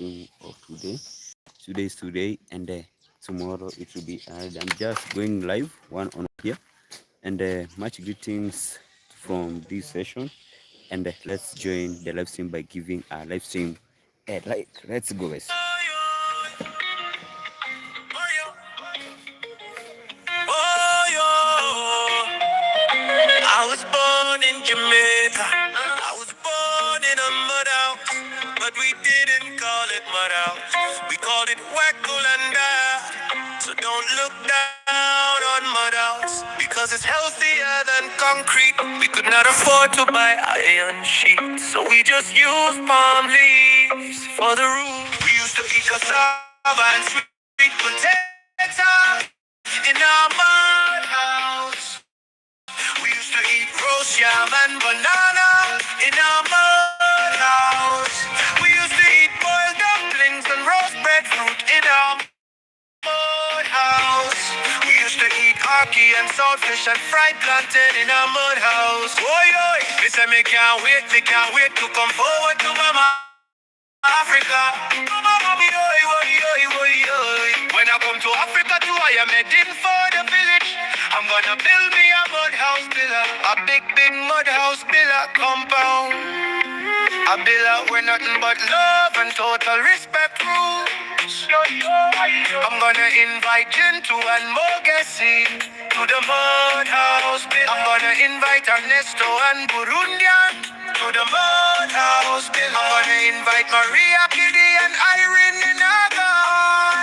of today. Today is today, and tomorrow it will be. I'm just going live one on here, and much greetings from this session. And let's join the live stream by giving our live stream a like. Let's go, guys. I was born in Jamaica. I was born in a mud house, but we didn't call it mud house. We called it Wakulanda. So don't look down on mud house because it's healthier than concrete. We could not afford to buy iron sheets, so we just used palm leaves for the roof. We used to eat cassava and sweet potato in our mud house. We used to eat roast yam and banana in our mud house. We used to eat boiled dumplings and roast breadfruit in our mud house. We used to eat hockey and saltfish and fried plantain in our mud house. Oi, oi, me say me can't wait to come forward to Mama Africa. When I come to Africa too, I am heading for the village. I'm gonna build me a mud house villa, a big mud house villa compound. A villa where nothing but love and total respect rules. I'm gonna invite Jintu and Mogesi to the mud house villa. I'm gonna invite Ernesto and Burundian to the mud house villa. I'm gonna invite Maria, Kitty, and Irene in Naga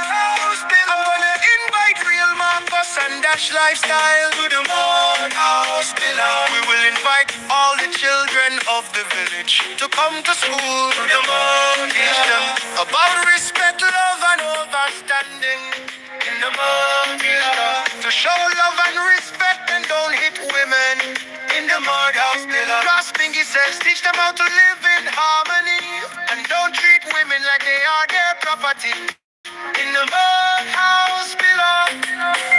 house villa. I'm gonna invite Real Marcus and Dash Lifestyle to the mud house villa. We will invite all the children of the village to come to school to the mud. Teach them about respect, love, and understanding in the mud villa. To show love and respect and don't hit women in the mud house villa. Grasping he says, teach them how to live in harmony and don't treat women like they are their property. In the mud house villa,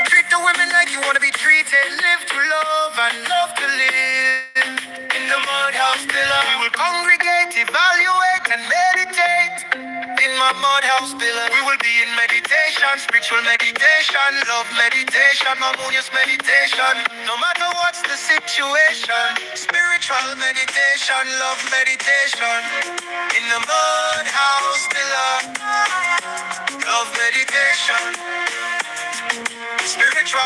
treat the women like you wanna be treated. Live to love and love to live. In the mud house villa, we will congregate, evaluate, and meditate. In my mud house villa, we will be in meditation, spiritual meditation, love meditation, harmonious meditation. No matter what's the situation, spiritual meditation, love meditation. In the mud house villa, love meditation, spiritual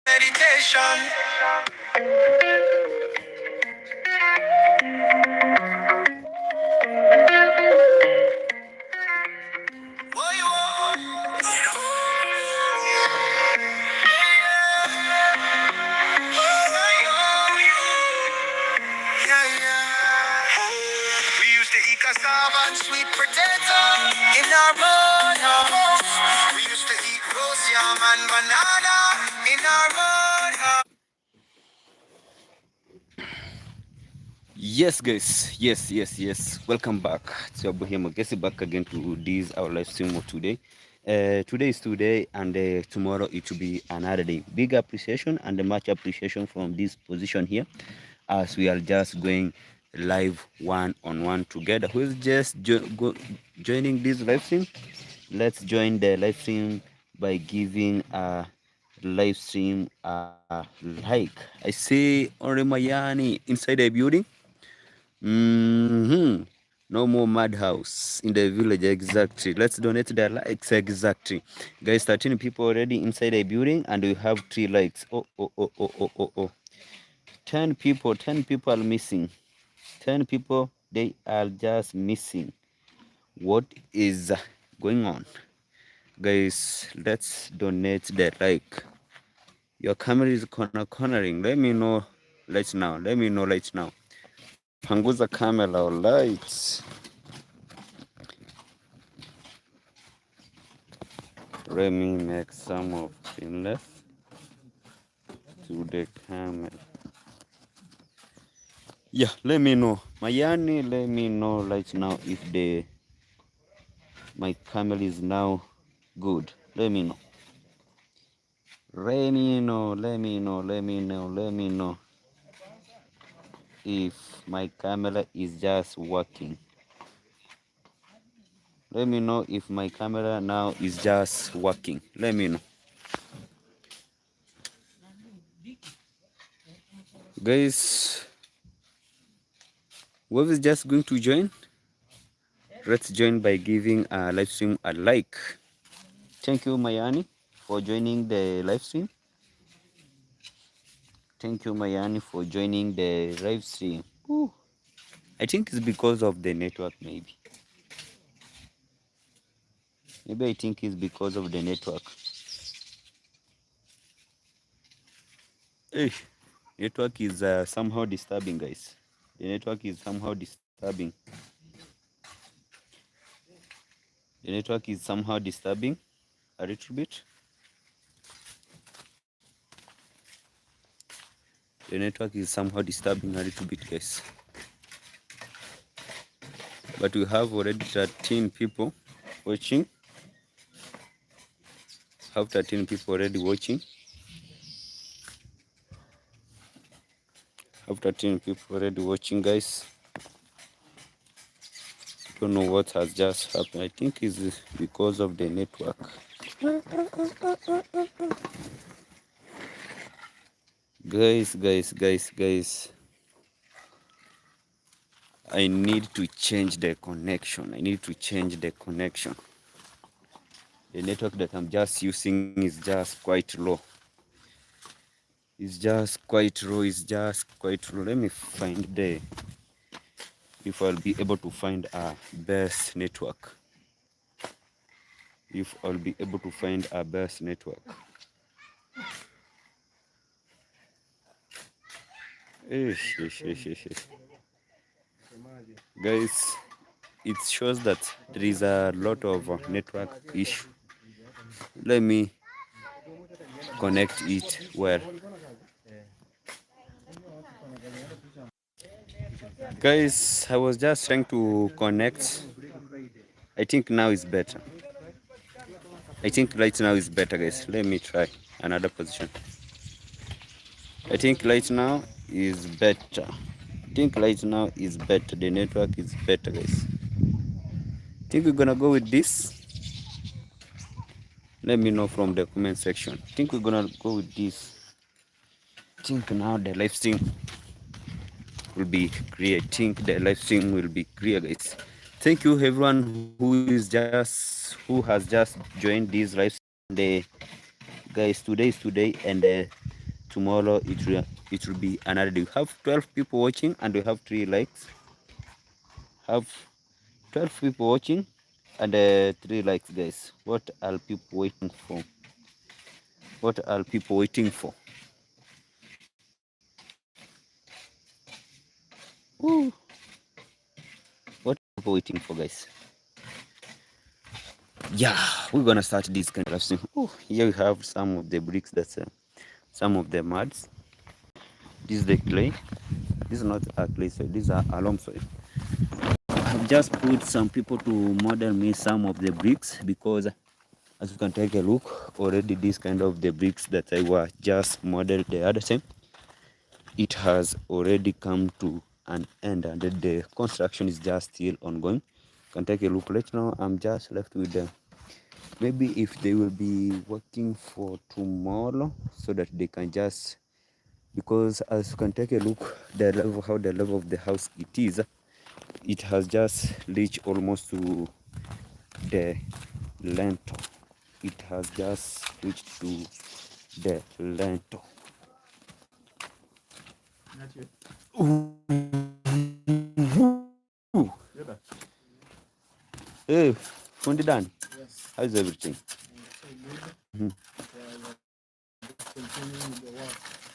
meditation. We used to eat cassava and sweet potato in our mud house. We used to eat roast yam and banana in our mud house. Yes, guys. Yes. Welcome back to Abu Hemogesi, back again to this our live stream of today. Today is today, and tomorrow it will be another day. Big appreciation and much appreciation from this position here, as we are just going live one on one together. Who is just joining this live stream? Let's join the live stream by giving a live stream a like. I see Mayani inside the building. No more madhouse in the village. Exactly. Let's donate the likes. Exactly. Guys, 13 people already inside the building, and we have 3 likes. Oh. 10 people. 10 people are missing. 10 people, they are just missing. What is going on? Guys, let's donate the like. Your camera is cornering. Let me know right now. Panguza camera or lights. Let me make some of stainless to the camera. Yeah, let me know. Mayani, let me know right now if my camera is now good. Let me know. Let me know if my camera is just working. Let me know if my camera now is just working. Let me know. Guys, whoever is just going to join, let's join by giving a live stream a like. Thank you, Mayani, for joining the live stream. Thank you, Mayani, for joining the live stream. Ooh. I think it's because of the network, maybe. Maybe I think it's because of the network. Hey, network is somehow disturbing, guys. The network is somehow disturbing. The network is somehow disturbing a little bit. The network is somehow disturbing a little bit, guys. But we have already 13 people watching. Have 13 people already watching. Have 13 people already watching, guys. Don't know what has just happened. I think it's because of the network. Guys. I need to change the connection. The network that I'm just using is just quite low. It's just quite low. Let me find if I'll be able to find a best network. Ish. Guys, it shows that there is a lot of network issue. Let me connect it well. Guys, I was just trying to connect. I think now is better. Guys. Let me try another position. I think right now is better. The network is better, guys. I think we're gonna go with this. Let me know from the comment section. I think we're gonna go with this. I think now the live stream will be clear. Guys. Thank you everyone who has just joined this live stream. Guys, today is today, and tomorrow it will be another day. We have 12 people watching, and we have 3 likes. Have 12 people watching and 3 likes, guys. What are people waiting for? Ooh. What are people waiting for, guys? Yeah, we're gonna start this kind of thing. Oh, here we have some of the bricks. That's some of the muds. This is the clay. This is not a clay soil. These are alum soil. I've just put some people to model me some of the bricks, because as you can take a look already, this kind of the bricks that I were just modeled the other time, it has already come to an end, and the construction is just still ongoing. You can take a look. Right now I'm just left with them. Maybe if they will be working for tomorrow, so that they can just, because as you can take a look, how the level of the house it is, it has just reached almost to the lintel. It has just reached to the lintel. Hey, Fundi Dan, yes. How's everything? Mm-hmm.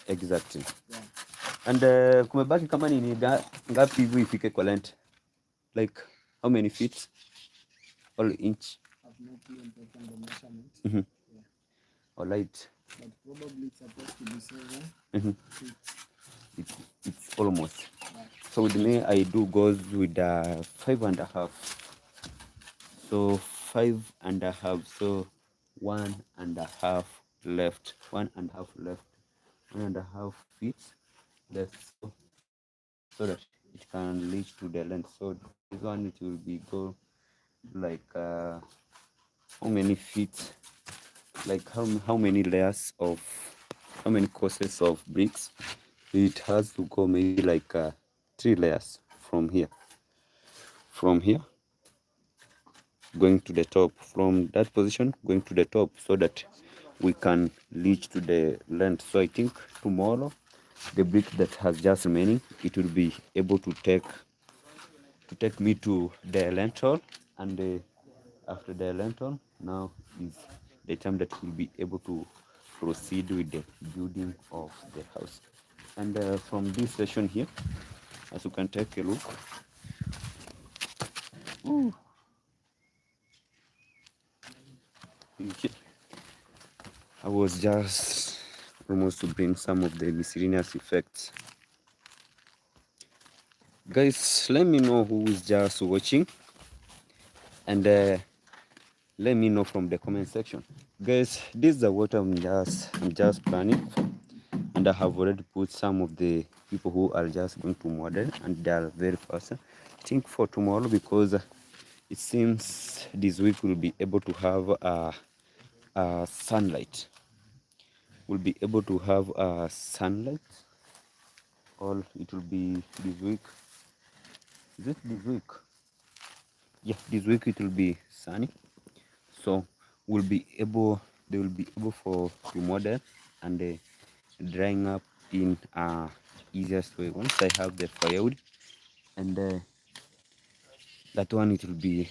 Exactly. Yeah. And kumebaki kama nini ngapi hivi ifike kwa length? Like how many feet? All inch? I've not even taken the measurement. Mm-hmm. Yeah. All right. But probably it's supposed to be 7 feet. It's almost. Yeah. So with me, I do goes with 5.5. So 5.5. So 1.5 left. 1.5 left. 1.5 feet left. So that it can reach to the length. So this one it will be go like how many feet, like how many layers of, how many courses of bricks. It has to go maybe like 3 layers from here going to the top, from that position going to the top, so that we can reach to the length. So I think tomorrow the brick that has just remaining, it will be able to take me to the lentil, and after the lentil, now is the time that we'll be able to proceed with the building of the house. And from this section here, as you can take a look, okay, I was just almost to bring some of the miscellaneous effects. Guys, let me know who is just watching, and let me know from the comment section. Guys, this is what I'm just planning, and I have already put some of the people who are just going to model, and they are very fast. I think for tomorrow, because it seems this week we'll be able to have sunlight. We'll be able to have sunlight, or it will be this week. Is it this week? Yeah, this week it will be sunny, so we'll be able, they will be able for to model and drying up in easiest way. Once I have the firewood, and that one, it will be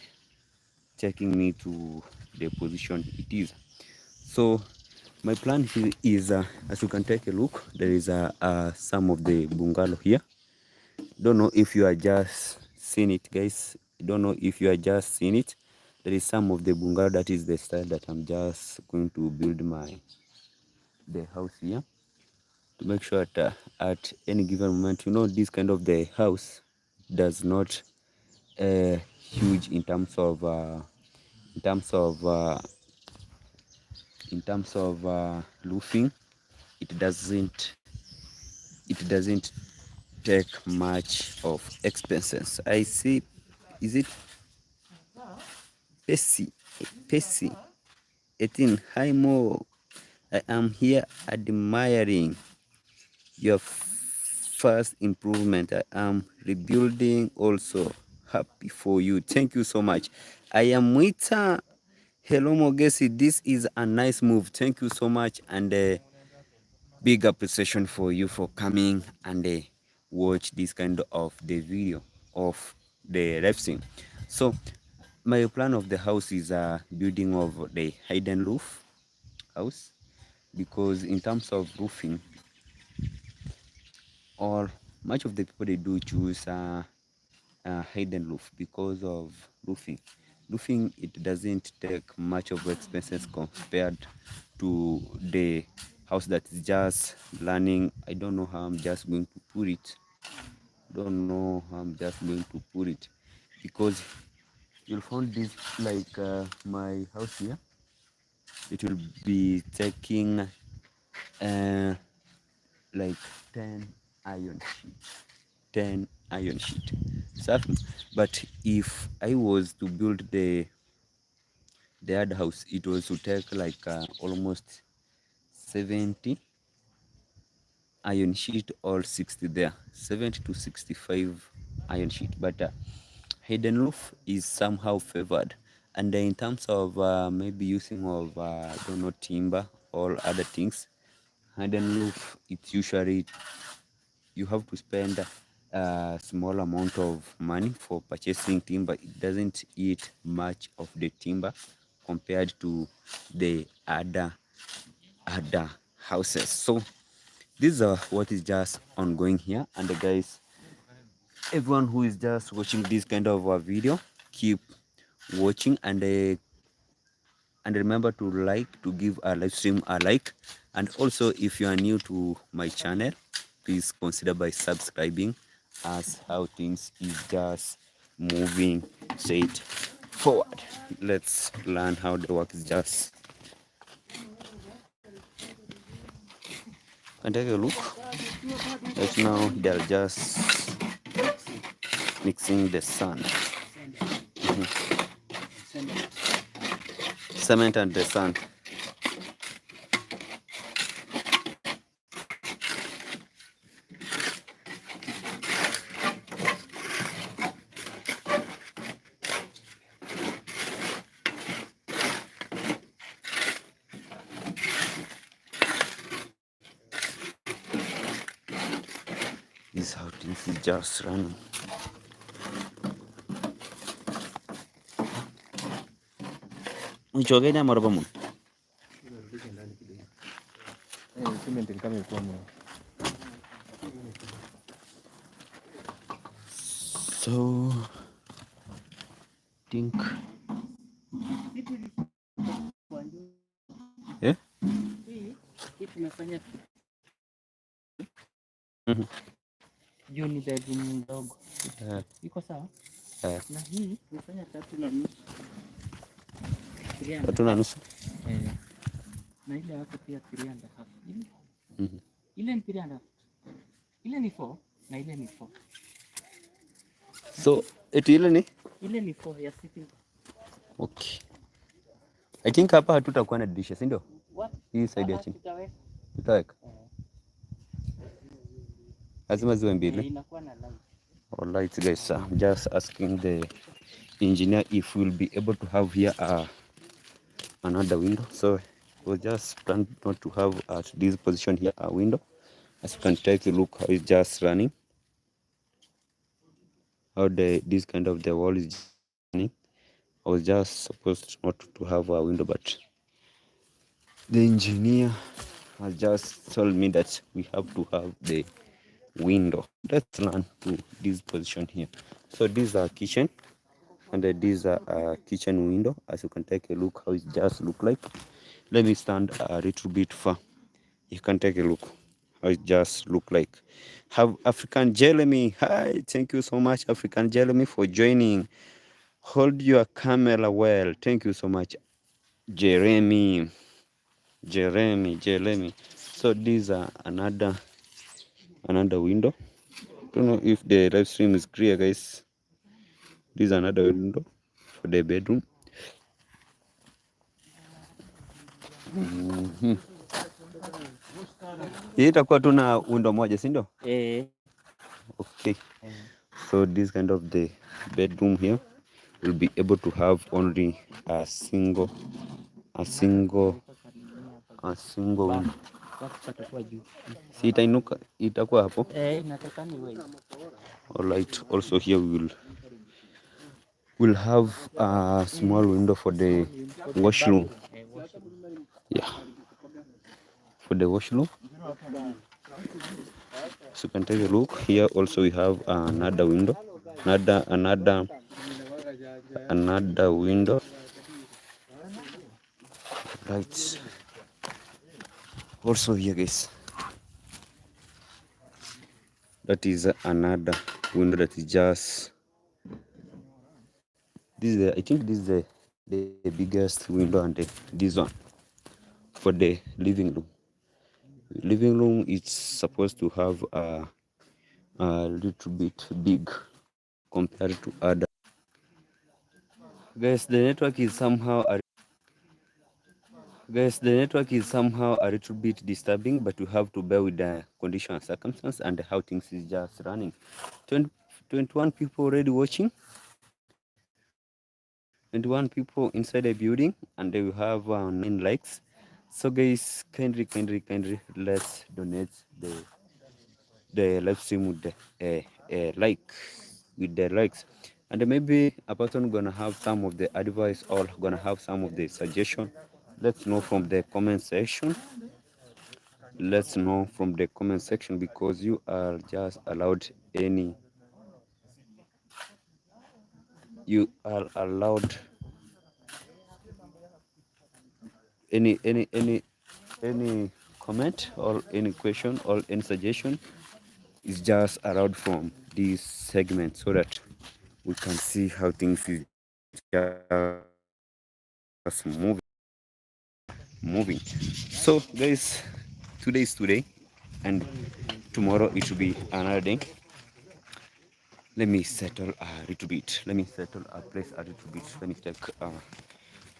taking me to the position it is. So my plan here is, as you can take a look, there is some of the bungalow here. Don't know if you are just seeing it, guys. Don't know if you are just seeing it. There is some of the bungalow. That is the style that I'm just going to build the house here, to make sure that at any given moment, this kind of the house does not huge in terms of in terms of uh, roofing. It doesn't take much of expenses. I see. Is it Pessy 18? Hi Mo, I am here admiring your first improvement. I am rebuilding also. Happy for you. Thank you so much. I am Mwita. Hello Mogesi, this is a nice move. Thank you so much, and big appreciation for you for coming and watch this kind of the video of the live stream. So my plan of the house is building of the hidden roof house, because in terms of roofing, or much of the people, they do choose hidden roof because of roofing. Roofing, it doesn't take much of expenses compared to the house that is just learning. I don't know how I'm just going to put it. Because you'll find this, like my house here, it will be taking like 10 iron sheet 10 iron sheet. But if I was to build the other house, it was to take like almost 70 iron sheet, or 60 there, 70 to 65 iron sheet. But hidden roof is somehow favored, and in terms of maybe using of I don't know, timber or other things, hidden roof, it's usually you have to spend a small amount of money for purchasing timber. It doesn't eat much of the timber compared to the other houses. So this is what is just ongoing here. And guys, everyone who is just watching this kind of video, keep watching, and remember to give our live stream a like. And also, if you are new to my channel, please consider by subscribing, as how things is just moving straight forward. Let's learn how the work is just. And take a look. Right now they're just mixing the sand. cement and the sand. This is how things is just running. Uichogeni ama robo mun? So think yeah? Juu ni bedroom ndogo. Iko sawa? Na hii nifanya 3.5. 3.5. Na ile hapo pia 3.5. Ile ni 3.5. Ile ni 4 na ile ni 4. So eti ile ni? Ile ni 4 ya sitting. Okay. I think hapa hatutakuwa na dirisha, si ndio? Hii side ya chini. Tutaweka. Lazima ziwe mbili. Inakuwa na light. All right guys, I'm just asking the engineer if we'll be able to have here another window. So we'll just plan not to have at this position here a window. As you can take a look how it's just running. How this kind of the wall is running. I was just supposed not to have a window, but the engineer has just told me that we have to have the window. Let's learn to this position here. So this is our kitchen, and this is a kitchen window. As you can take a look how it just look like. Let me stand a little bit far. You can take a look how it just look like. Have African Jeremy. Hi, thank you so much, African Jeremy, for joining. Hold your camera well. Thank you so much, Jeremy. So these are another window. Don't know if the live stream is clear, guys. This is another window for the bedroom. Hii itakuwa tuna window moja, si ndio? Okay. So this kind of the bedroom here will be able to have only a single window. Si itainuka itakuwa hapo. Inataka ni wewe. All right. Also here we'll have a small window for the washroom. Yeah. For the washroom. So you can take a look here. Also we have another window. Another window. Right. Also here, guys, that is another window that is just I think this is the biggest window, and this one for the living room. Living room is supposed to have a little bit big compared to other. Guys, the network is somehow a little bit disturbing, but you have to bear with the condition and circumstance and how things is just running. 21 people already watching. 21 people inside the building, and they will have 9 likes. So guys, kindly let's donate the live stream with the likes, and maybe a person gonna have some of the advice or gonna have some of the suggestion. Let's know from the comment section. Because you are just allowed any comment or any question or any suggestion is just allowed from this segment, so that we can see how things is just moving. So guys, today is today, and tomorrow it will be another day. Let me settle a little bit. Let me settle a place a little bit. Let me take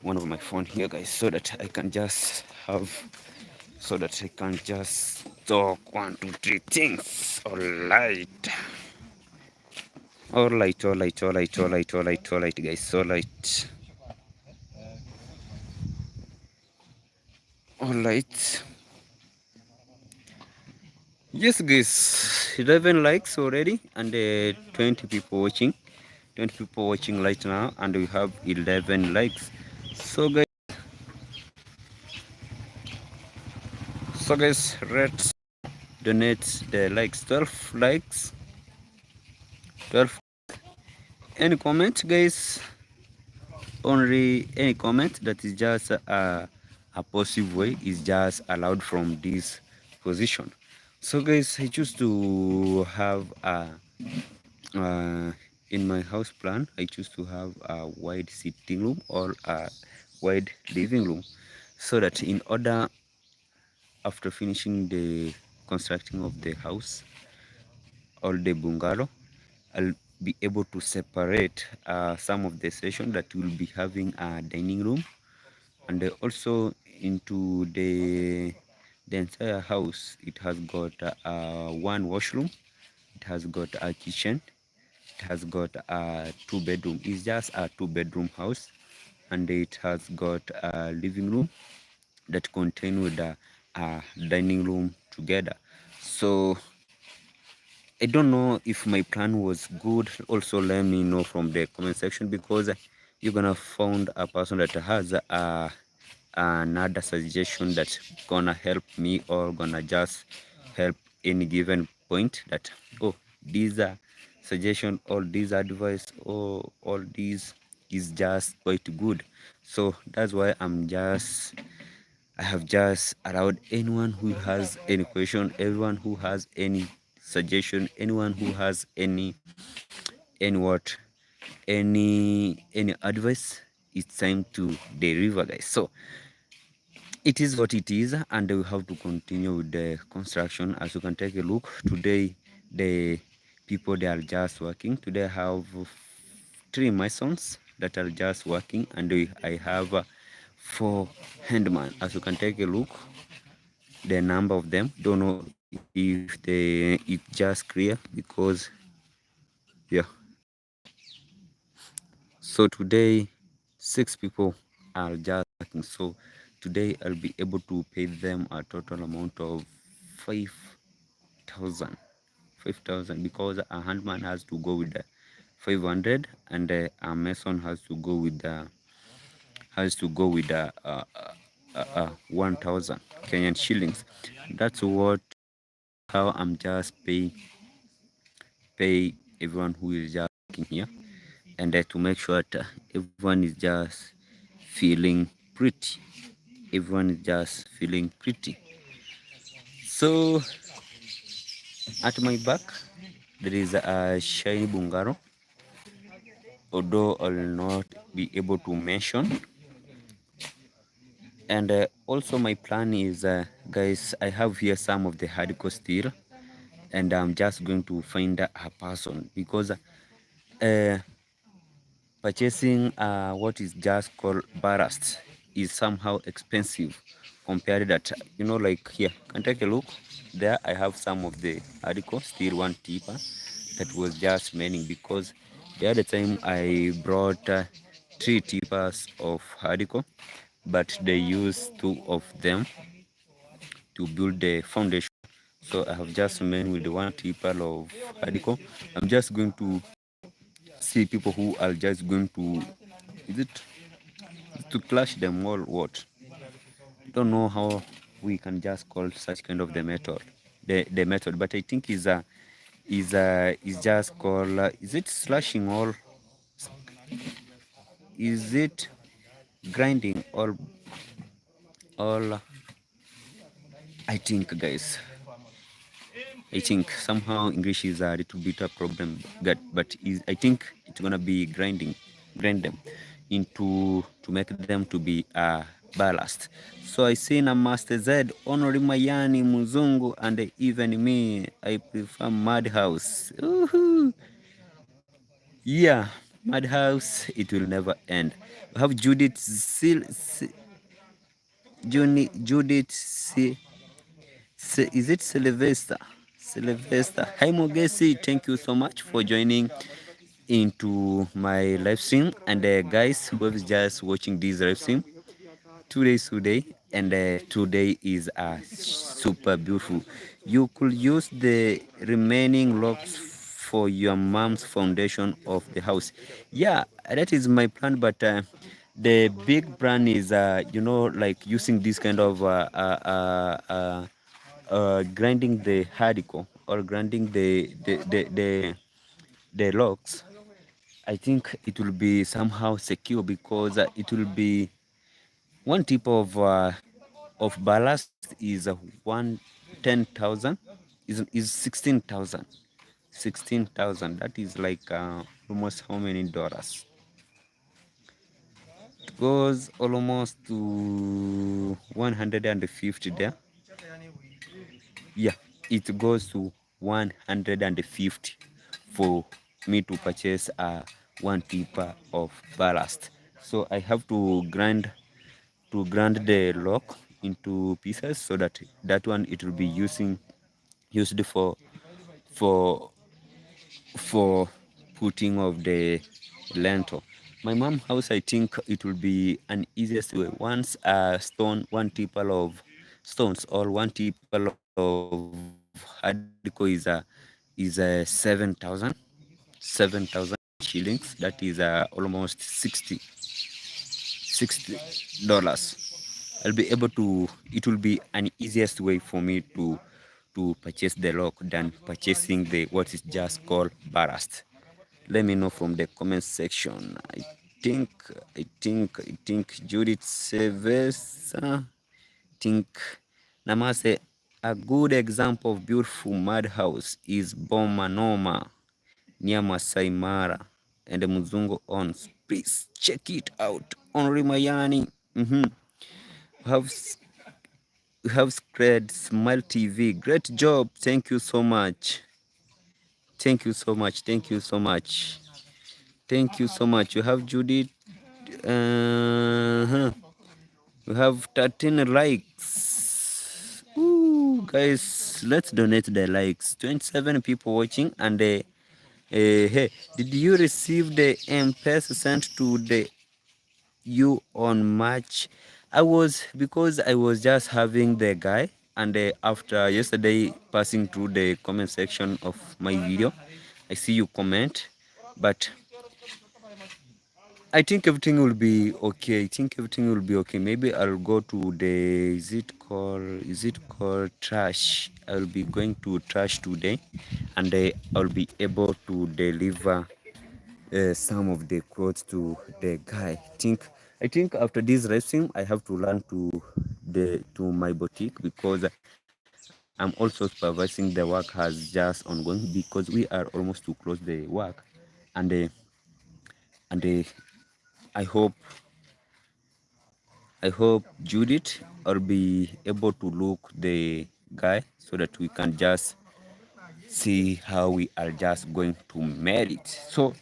one of my phone here, guys, so that I can just talk 1, 2, 3 things. All right, guys. All right. Yes, guys, 11 likes already, and 20 people watching. 20 people watching right now, and we have 11 likes. So guys, let's donate the likes. 12 likes. 12. Any comment, guys? Only any comment that is just a positive way is just allowed from this position. So guys, I choose to have in my house plan, I choose to have a wide sitting room or a wide living room, so that in order, after finishing the constructing of the house or the bungalow, I'll be able to separate some of the session that will be having a dining room, and also into the entire house. It has got one washroom, it has got a kitchen, it has got a 2-bedroom. It's just a 2-bedroom house, and it has got a living room that contain with a dining room together. So I don't know if my plan was good. Also let me know from the comment section, because you're gonna find a person that has another suggestion that's gonna help me, or gonna just help any given point that, oh, these are suggestion, or this advice, or all these is just quite good. So that's why I have just allowed anyone who has any question, everyone who has any suggestion, anyone who has any what, any advice, it's time to deliver, guys. So it is what it is, and we have to continue with the construction. As you can take a look today, the people, they are just working today. I have 3 masons that are just working, and I have 4 handmen. As you can take a look, the number of them, don't know if it's just clear, because yeah. So today 6 people are just working. So today I'll be able to pay them a total amount of 5,000, because a handman has to go with the 500, and a mason has to go with the 1,000 Kenyan shillings. That's how I'm just pay everyone who is just working here, and to make sure that everyone is just feeling pretty. Everyone is just feeling pretty. So at my back there is a shiny bungalow, although I'll not be able to mention. And also my plan is, guys, I have here some of the hardcore steel, and I'm just going to find a person, because purchasing what is just called ballast is somehow expensive compared that, like here, can take a look there. I have some of the hardcore steel, one tipper that was just mending, because the other time I brought 3 tippers of hardcore, but they used 2 of them to build the foundation. So I have just made with the 1 tipper of hardcore. I'm just going to see people who are just going to, is it to clash them all, what? I don't know how we can just call such kind of the method, but I think is just called, is it slashing, or is it grinding, or all? I think, guys, I think somehow English is a little bit a problem, but I think it's gonna be grind them into, to make them to be ballast. So I say Namaste Z, Honori Mayani, Muzungu, and even me, I prefer Madhouse. Yeah. Madhouse, it will never end. We have Judith Judith is it Sylvester? Sylvester. Hi Mogesi, thank you so much for joining into my live stream. And guys, whoever's just watching this live stream, today, and today is super beautiful. You could use the remaining logs for your mom's foundation of the house. Yeah, that is my plan, but the big plan is like using this kind of grinding the hardcore or grinding the logs. I think it will be somehow secure because it will be one type of ballast is 110,000 is 16,000. 16,000, that is like almost how many dollars? It goes almost to 150 there. Yeah, it goes to 150 for me to purchase one tipper of ballast. So I have to grind the lock into pieces so that one it will be used for for putting of the lentil. My mom house, I think it will be an easiest way. Once a stone, one tipple of stones or one tipple of hardcore is 7,000 shillings. That is almost $60. I'll be able to. It will be an easiest way for me to purchase the lock than purchasing the what is just called ballast. Let me know from the comment section. I think Judith Sevesa. Think Namase. A good example of beautiful madhouse is Bomanoma near Masai Mara and the Muzungo Ons. Please check it out on Rimayani. Have we have spread Smile TV. Great job. Thank you so much. Thank you so much. Thank you so much. Thank you so much. You have Judith. We have 13 likes. Ooh, guys, let's donate the likes. 27 people watching. And hey, did you receive the M-Pesa sent to the you on March? Because I was just having the guy, and after yesterday passing through the comment section of my video, I see you comment, but I think everything will be okay. I think everything will be okay. Maybe I'll go to the is it called trash. I'll be going to trash today, and I'll be able to deliver some of the clothes to the guy. I think after this racing, I have to learn to my boutique because I'm also supervising the work has just ongoing because we are almost to close the work, and I hope Judith will be able to look the guy so that we can just see how we are just going to merit. So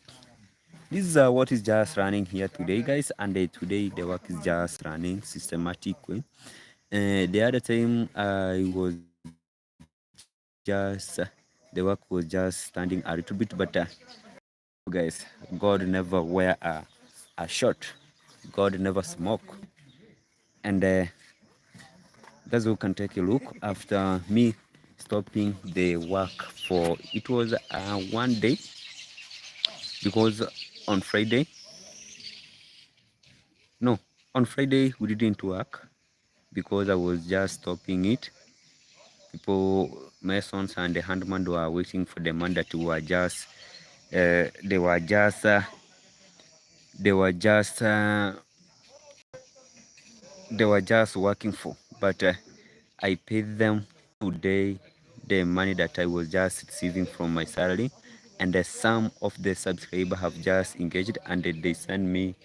this is what is just running here today, guys, and today the work is just running systematic way. The other time I was just the work was just standing a little bit, but guys, God never wear a shirt. God never smoke, and that's what can take a look after me stopping the work for it was one day because on Friday we didn't work because I was just stopping it. People, masons and the handman were waiting for the man that were just they were just working for, but I paid them today the money that I was just receiving from my salary, and some of the subscribers have just engaged and they send me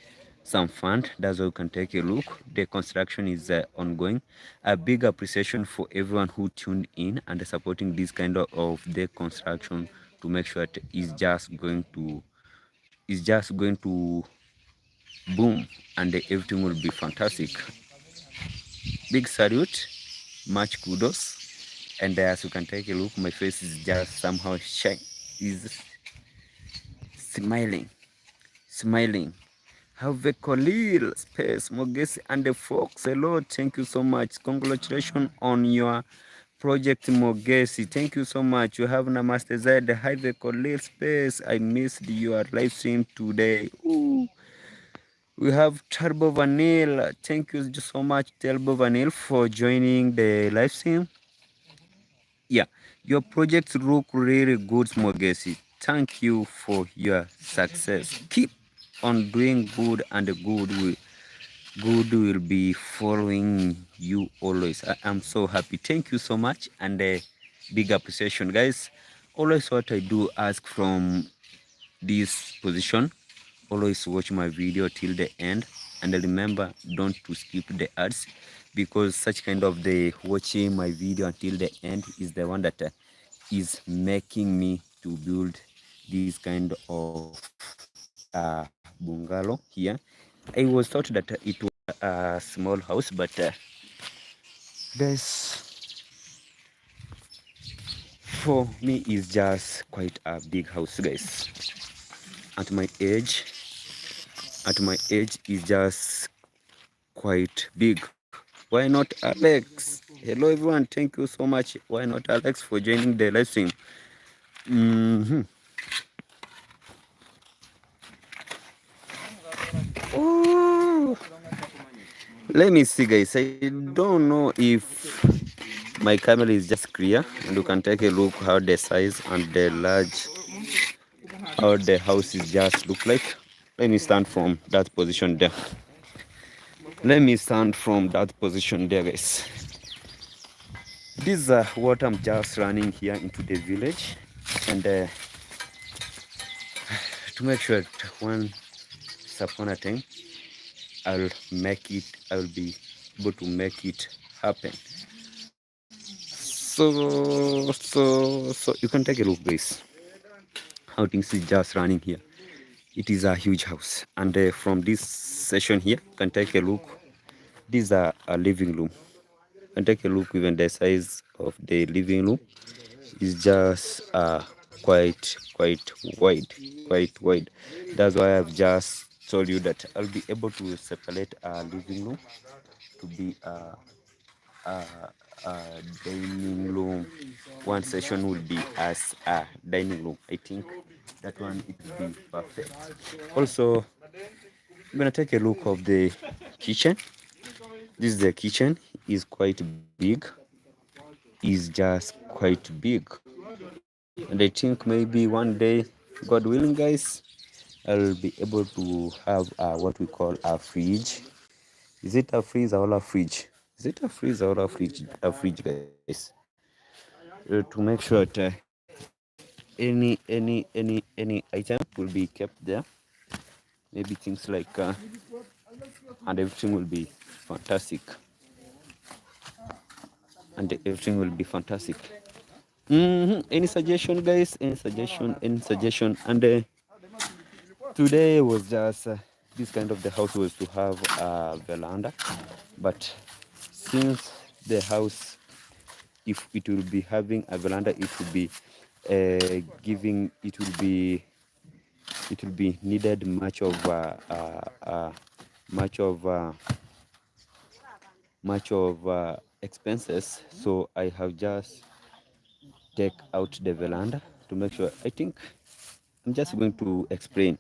some fund. That's why you can take a look. The construction is ongoing. A big appreciation for everyone who tuned in and supporting this kind of the construction to make sure it is just going to is just going to boom, and everything will be fantastic. Big salute, much kudos. And as you can take a look, my face is just somehow shy, is smiling, smiling. Have a Khalil Space Mogesi and the Fox. Hello, thank you so much. Congratulations on your project, Mogesi. Thank you so much. You have Namaste Zaid. Have a Khalil Space. I missed your live stream today. Ooh. We have Turbo Vanilla. Thank you so much, Turbo Vanilla, for joining the live stream. Yeah, your projects look really good, Mogesi. Thank you for your success. Keep on doing good, and good will be following you always. I am so happy. Thank you so much, and big appreciation, guys. Always what I do ask from this position, always watch my video till the end, and remember, don't to skip the ads, because such kind of the watching my video until the end is the one that is making me to build this kind of bungalow here. I was thought that it was a small house, but guys, for me is just quite a big house, guys. At my age is just quite big. Why not Alex? Hello everyone, thank you so much. Why not Alex for joining the live stream? Oh, let me see, guys. I don't know if my camera is just clear, and you can take a look how the size and the large, how the house is just look like. Let me stand from that position there. Let me stand from that position there, guys. This is what I'm just running here into the village, and to make sure that once upon a time I'll be able to make it happen. So you can take a look, guys, how things is just running here. It is a huge house, and from this session here, you can take a look. This is a living room. You can take a look. Even the size of the living room is just quite wide. That's why I've just told you that I'll be able to separate a living room to be a dining room. One session will be as a dining room. I think that one it will be perfect. Also, I'm gonna take a look of the kitchen. This is the kitchen. Is quite big. Is just quite big, and I think maybe one day, God willing, guys, I'll be able to have what we call a fridge. Is it a freezer or a fridge? Is it a freezer or a fridge? A fridge, guys. To make sure that any item will be kept there. Maybe things like and everything will be fantastic. And everything will be fantastic. Any suggestion, guys? Any suggestion? And today was just this kind of the house was to have a veranda, but since the house, if it will be having a veranda, it will be needed much of expenses. So I have just take out the veranda to make sure. I think I'm just going to explain.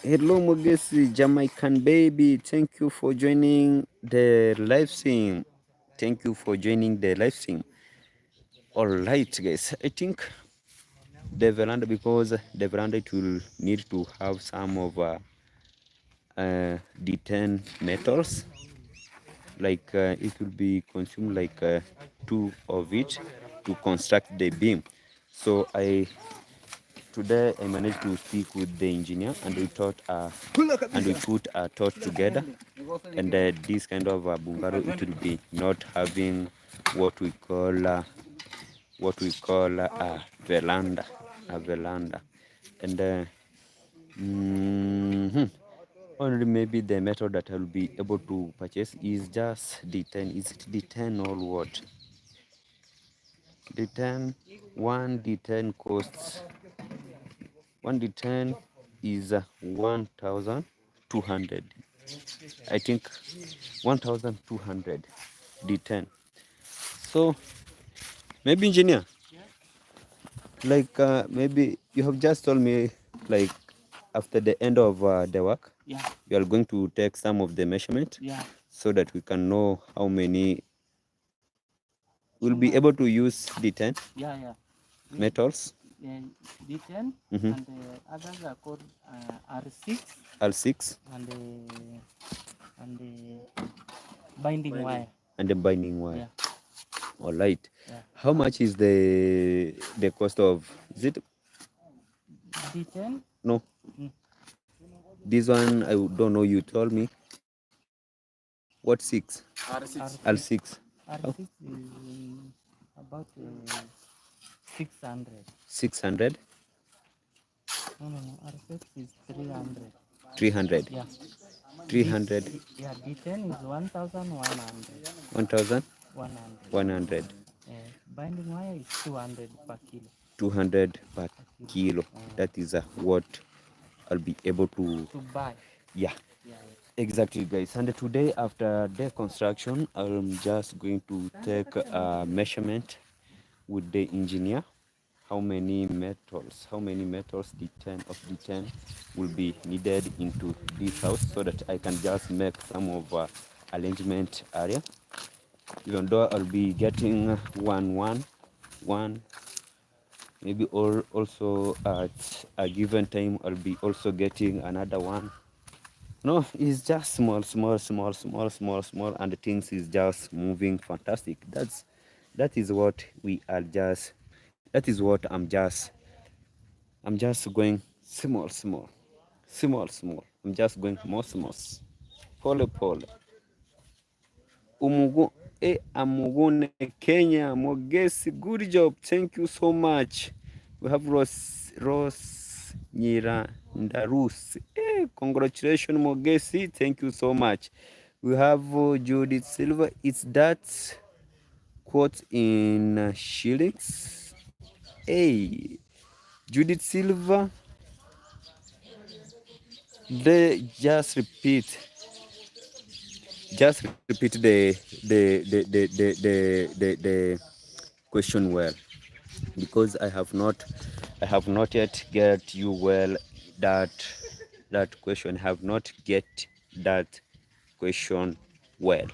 Hello Mogesi, Jamaican baby, thank you for joining the live stream. Thank you for joining the live stream. All right, guys, I think the veranda, because the veranda, it will need to have some of the 10 metals, like it will be consumed like 2 of it to construct the beam. So today I managed to speak with the engineer, and we put a thought together, and this kind of bungalow, it will be not having what we call a veranda, and Mhm. Only maybe the method that I'll be able to purchase is just D10. Is it D10 or what? D10. One D10 costs. One D10 is 1,200. I think 1,200 D10. So maybe engineer, like maybe you have just told me like after the end of the work, Yeah, you are going to take some of the measurement yeah. so that we can know how many we'll be Chuma. able to use D10 Yeah, yeah. metals. D10 Mm-hmm. and others are called R6 R6 and binding wire. and the binding wire. Yeah, All right. yeah. How much is the cost of, is it, D10. no, Mm. this one I don't know, you told me what, 6 R6. R6. Oh, R6 is about 600. 600. No. R6 is 300. 300. Yeah. 300. Yeah, D10 is 1,100. 100. 1,100. Binding wire is 200 per kilo. 200 per kilo. Uh, That is what I'll be able to, buy. yeah, Yeah, exactly, guys. And today after the construction, I'm just going to take a measurement with the engineer. How many metals D10 of D10 will be needed into this house, so that I can just make some of arrangement area, even though I'll be getting one, maybe also at a given time I'll be also getting another one. No, it's just small, and the things is just moving fantastic. That is what we are just, that is what I'm just going small. I'm just going more small. Pole. Amugune Kenya Mogesi, good job. Thank you so much. We have Rose Nyirandarus. Congratulations Mogesi. Thank you so much. We have Judith Silva. It's that quote in shillings. Hey, Judith Silva. They just repeat the question well, because I have not yet get you well that question. I have not get that question well.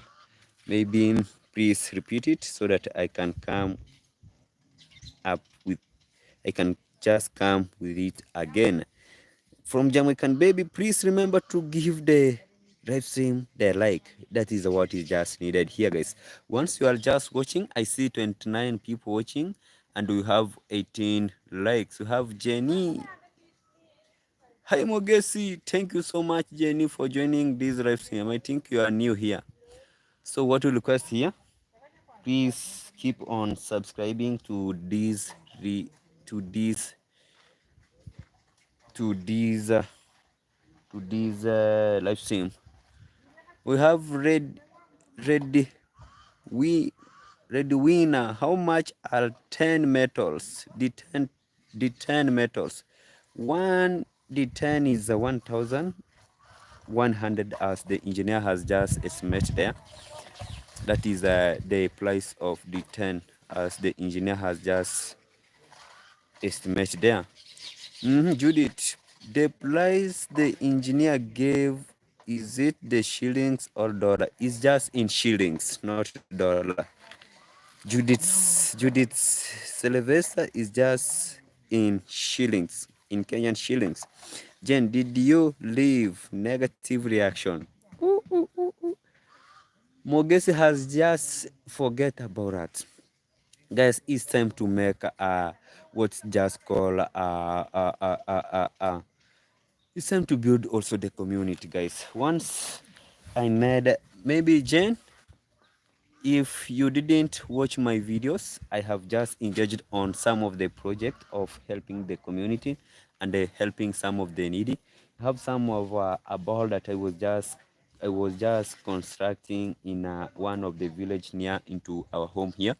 Maybe please repeat it so that I can come up with, I can just come with it again. From Jamaican Baby, please remember to give the live stream the like. That is what is just needed here, guys. Once you are just watching, I see 29 people watching, and we have 18 likes. We have Jenny. Hi Mogesi, thank you so much, Jenny, for joining this live stream. I think you are new here. So what we request here, please keep on subscribing to this to this live stream. We have red red winner. How much are 10 metals? The 10 metals. One D10 is 1,100, as the engineer has just estimated there. That is the price of D10, as the engineer has just estimated there. Judith, the price the engineer gave, is it the shillings or dollar? It's just in shillings, not dollar. Judith's Sylvester is just in shillings, in Kenyan shillings. Jen, did you leave negative reaction? Mogesi has just forget about that. Guys, it's time to make what's just called it's time to build also the community, guys. Once I made, maybe Jen, if you didn't watch my videos, I have just engaged on some of the project of helping the community and helping some of the needy. have some of a ball that I was just constructing in one of the village near into our home here.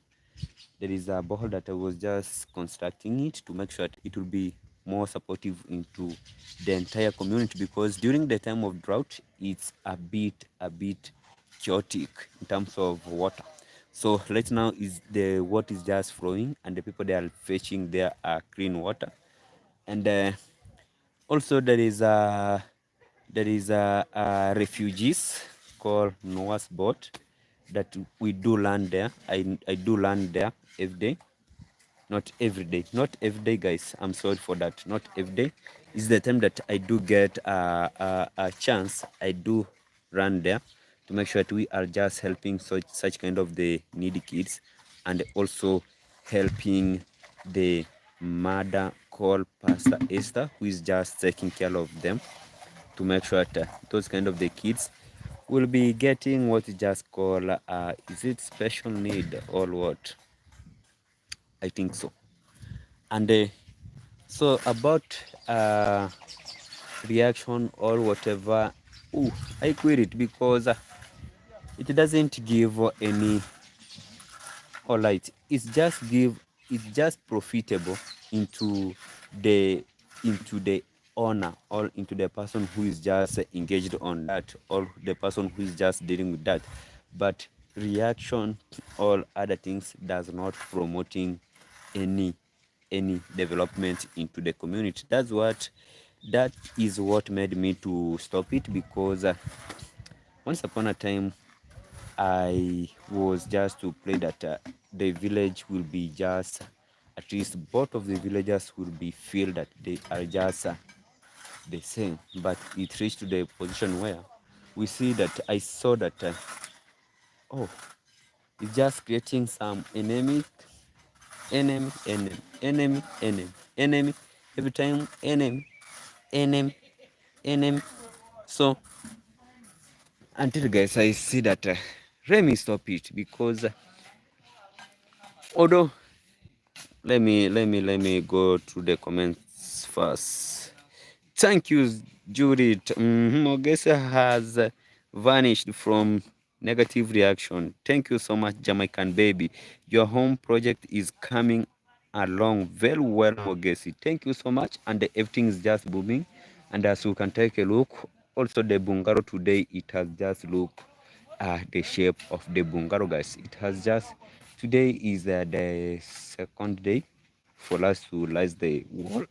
There is a ball that I was just constructing it to make sure that it will be more supportive into the entire community, because during the time of drought it's a bit chaotic in terms of water. So right now is the water is just flowing and the people they are fetching their clean water. And also there is a refugees called Noah's boat that we do land there. I do land there every day. Not every day, not every day, guys. I'm sorry for that. Not every day. Is the time that I do get a chance. I do run there to make sure that we are just helping such kind of the needy kids, and also helping the mother called Pastor Esther, who is just taking care of them, to make sure that those kind of the kids will be getting what is just called is it special need or what? I think so. And so about reaction or whatever, I quit it because it doesn't give any light. It's just profitable into the owner, or into the person who is just engaged on that, or the person who is just dealing with that. But reaction or other things does not promoting any development into the community. That is what made me to stop it, because once upon a time I was just to play that the village will be just, at least both of the villagers will be feel that they are just the same. But it reached to the position where we see that I saw that oh, it's just creating some enemy, enemy, every time enemy. So until, guys, I see that let me stop it, because although let me go through the comments first. Thank you, Judith. Ogesa has vanished from negative reaction. Thank you so much, Jamaican baby. Your home project is coming along very well, Mogesi. Thank you so much. And everything is just booming. And as you can take a look, also the bungalow today, it has just looked the shape of the bungalow, guys. It has just, today is the second day for us to light the wall.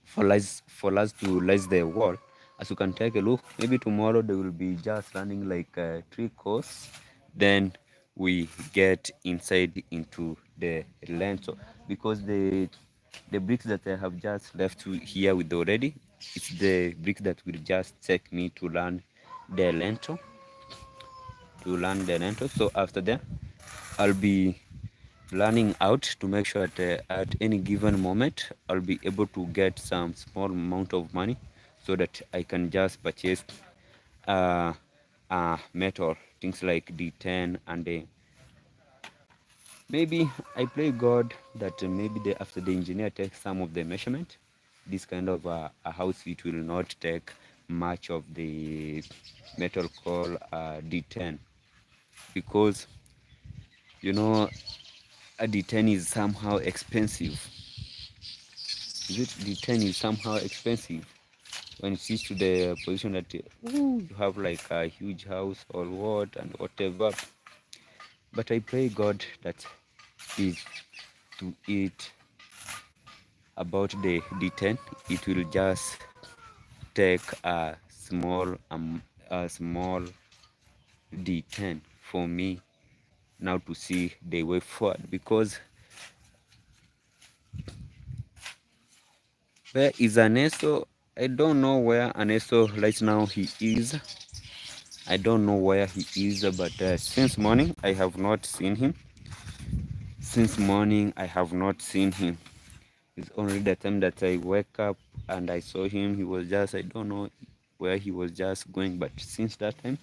For us to light the wall. As you can take a look, maybe tomorrow they will be just running like 3 course. Then we get inside into the lintel, because the bricks that I have just left here with already, it's the bricks that will just take me to learn the lintel. So after that, I'll be learning out to make sure that at any given moment I'll be able to get some small amount of money, so that I can just purchase metal things like D10, and maybe I pray God that maybe after the engineer takes some of the measurement, this kind of a house, it will not take much of the metal called D10, because you know a D10 is somehow expensive. D10 is somehow expensive when it reaches to the position that you have like a huge house or what and whatever. But I pray God that is to it about the D10. It will just take a small D10 for me now to see the way forward, because where is Aneso? I don't know where Aneso right now he is. I don't know where he is, but since morning I have not seen him. Since morning I have not seen him. It's only the time that I wake up and I saw him. He was just, I don't know where he was just going, but since that time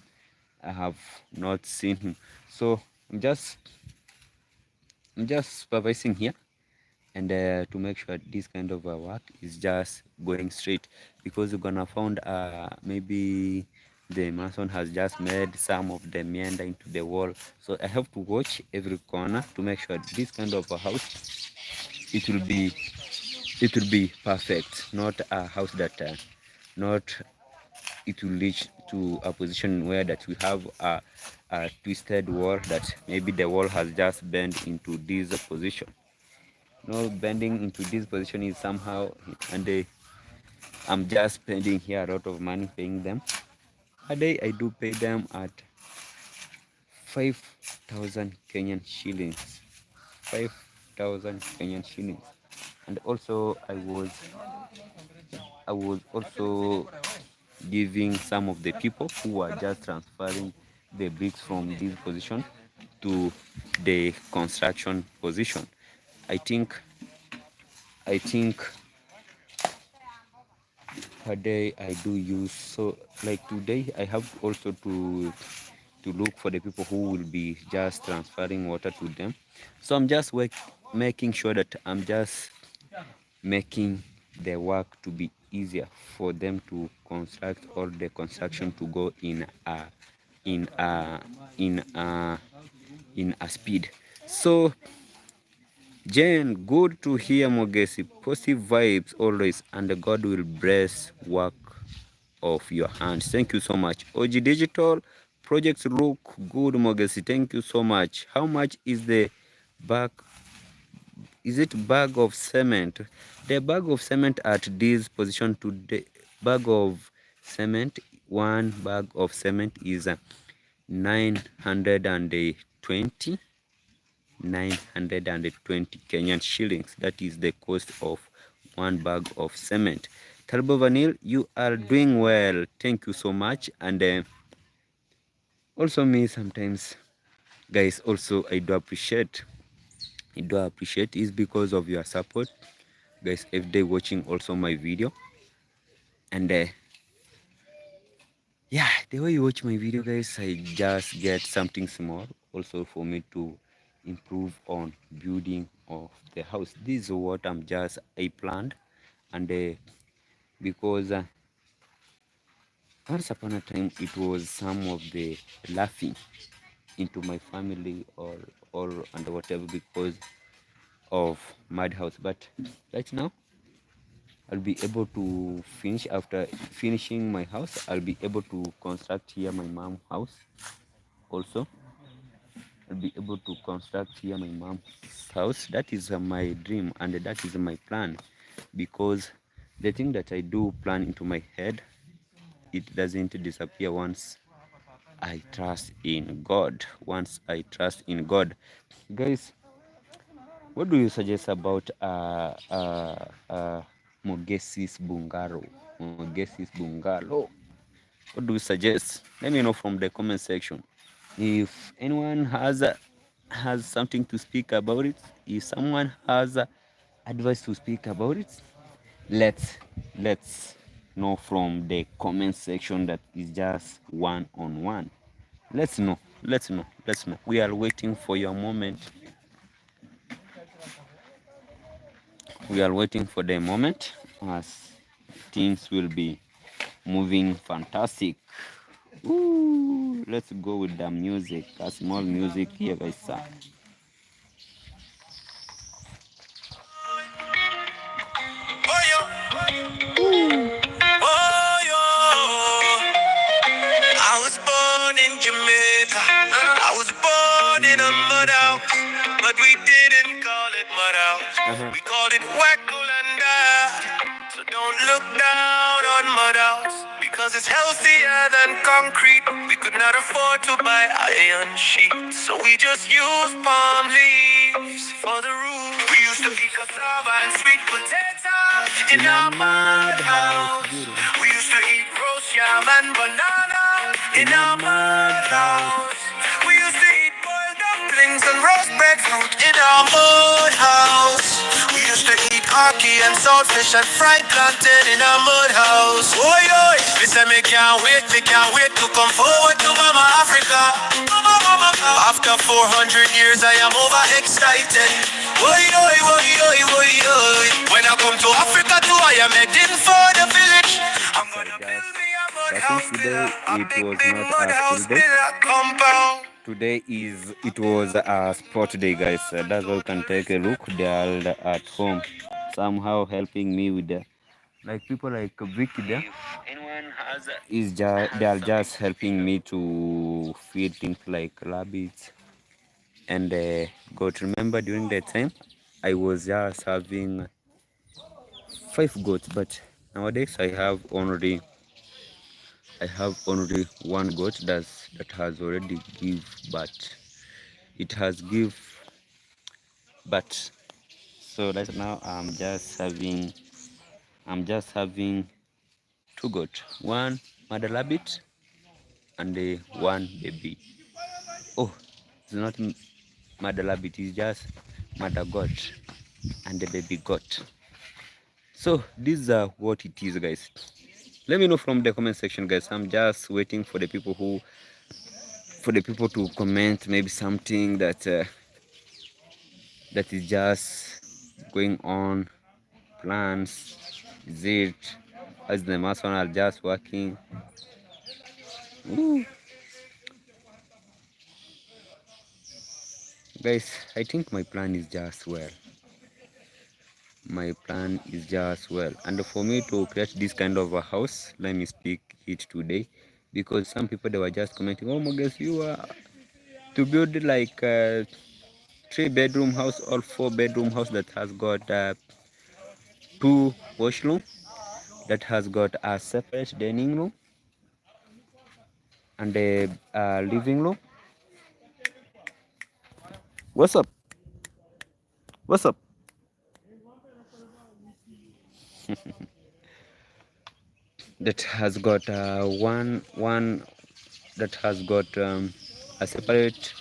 I have not seen him. So I'm just supervising here. and to make sure this kind of work is just going straight, because you're gonna found maybe the mason has just made some of the meander into the wall. So I have to watch every corner to make sure this kind of a house, it will be perfect, not a house that not it will reach to a position where that we have a twisted wall, that maybe the wall has just bent into this position. No, bending into this position is somehow, and I'm just spending here a lot of money paying them. A day I do pay them at 5,000 Kenyan shillings. 5,000 Kenyan shillings. And also I was also giving some of the people who are just transferring the bricks from this position to the construction position. I think per day I do use, so like today I have also to look for the people who will be just transferring water to them. So I'm just making sure that I'm just making the work to be easier for them to construct, or the construction to go in a speed. So Jane, good to hear, Mogesi. Positive vibes always, and God will bless work of your hands. Thank you so much. OG Digital projects look good, Mogesi. Thank you so much. How much is the bag? Is it bag of cement? The bag of cement at this position today, bag of cement, one bag of cement is 920 Kenyan shillings. That is the cost of one bag of cement. Talbo Vanil, you are doing well. Thank you so much. And also me sometimes, guys, also I do appreciate is because of your support, guys, every day watching also my video. And yeah, the way you watch my video, guys, I just get something small also for me to improve on building of the house. This is what I planned. And because once upon a time it was some of the laughing into my family or and whatever, because of madhouse. But right now I'll be able to finish. After finishing my house, I'll be able to construct here my mom's house also. I'll be able to construct here my mom's house. That is my dream, and that is my plan, because the thing that I do plan into my head, it doesn't disappear once I trust in God. Once I trust in God, guys, what do you suggest about Mogesi's bungalow? Mogesi's bungalow. What do you suggest? Let me know from the comment section. If anyone has something to speak about it, if someone has advice to speak about it, let's know from the comment section. That is just one-on-one. Let's know. We are waiting for your moment. We are waiting for the moment, as things will be moving fantastic. Ooh, let's go with the music. A small music here, guys. I was born in Jamaica. I was born in a mud house, but we didn't call it mud house. We called it Wakulanda. So don't look down on mud house, because it's healthier than concrete. We could not afford to buy iron sheets, so we just used palm leaves for the roof. We used to eat cassava and sweet potato in our mud house. We used to eat roast yam and banana in our mud house. We used to eat boiled dumplings and roast breadfruit in our mud house. We used to eat hockey and saltfish and fried plantain in our mud house. Oi, oi, me say me can't wait to come forward to Mama Africa. After 400 years I am overexcited. Oi, oi, oi, oi, oi, oi. When I come to Africa too, I am heading for the village. I'm gonna build me a mud I house, think build today a it big, was big not mud a house, school day. build a compound. Today it was a sport day, guys. That's why you can take a look. They are at home, somehow helping me with the like people like Vicky there. They are just helping me to feed things like rabbits and goat. Remember during that time, I was just having 5 goats, but nowadays I have only one goat that has already give birth. It has give birth. So right now I'm just having 2 goats, one mother rabbit and one baby. Oh, it's not mother rabbit, it's just mother goat and the baby goat. So these are what it is, guys. Let me know from the comment section, guys. I'm just waiting for the people to comment maybe something that that is just going on, plans, is it as the mason are just working. Ooh. Guys, I think my plan is just well. And for me to create this kind of a house, let me speak it today, because some people, they were just commenting, oh my gosh, you are to build like a 3-bedroom house or 4-bedroom house that has got 2 washroom, that has got a separate dining room and a living room. What's up? That has got one that has got a separate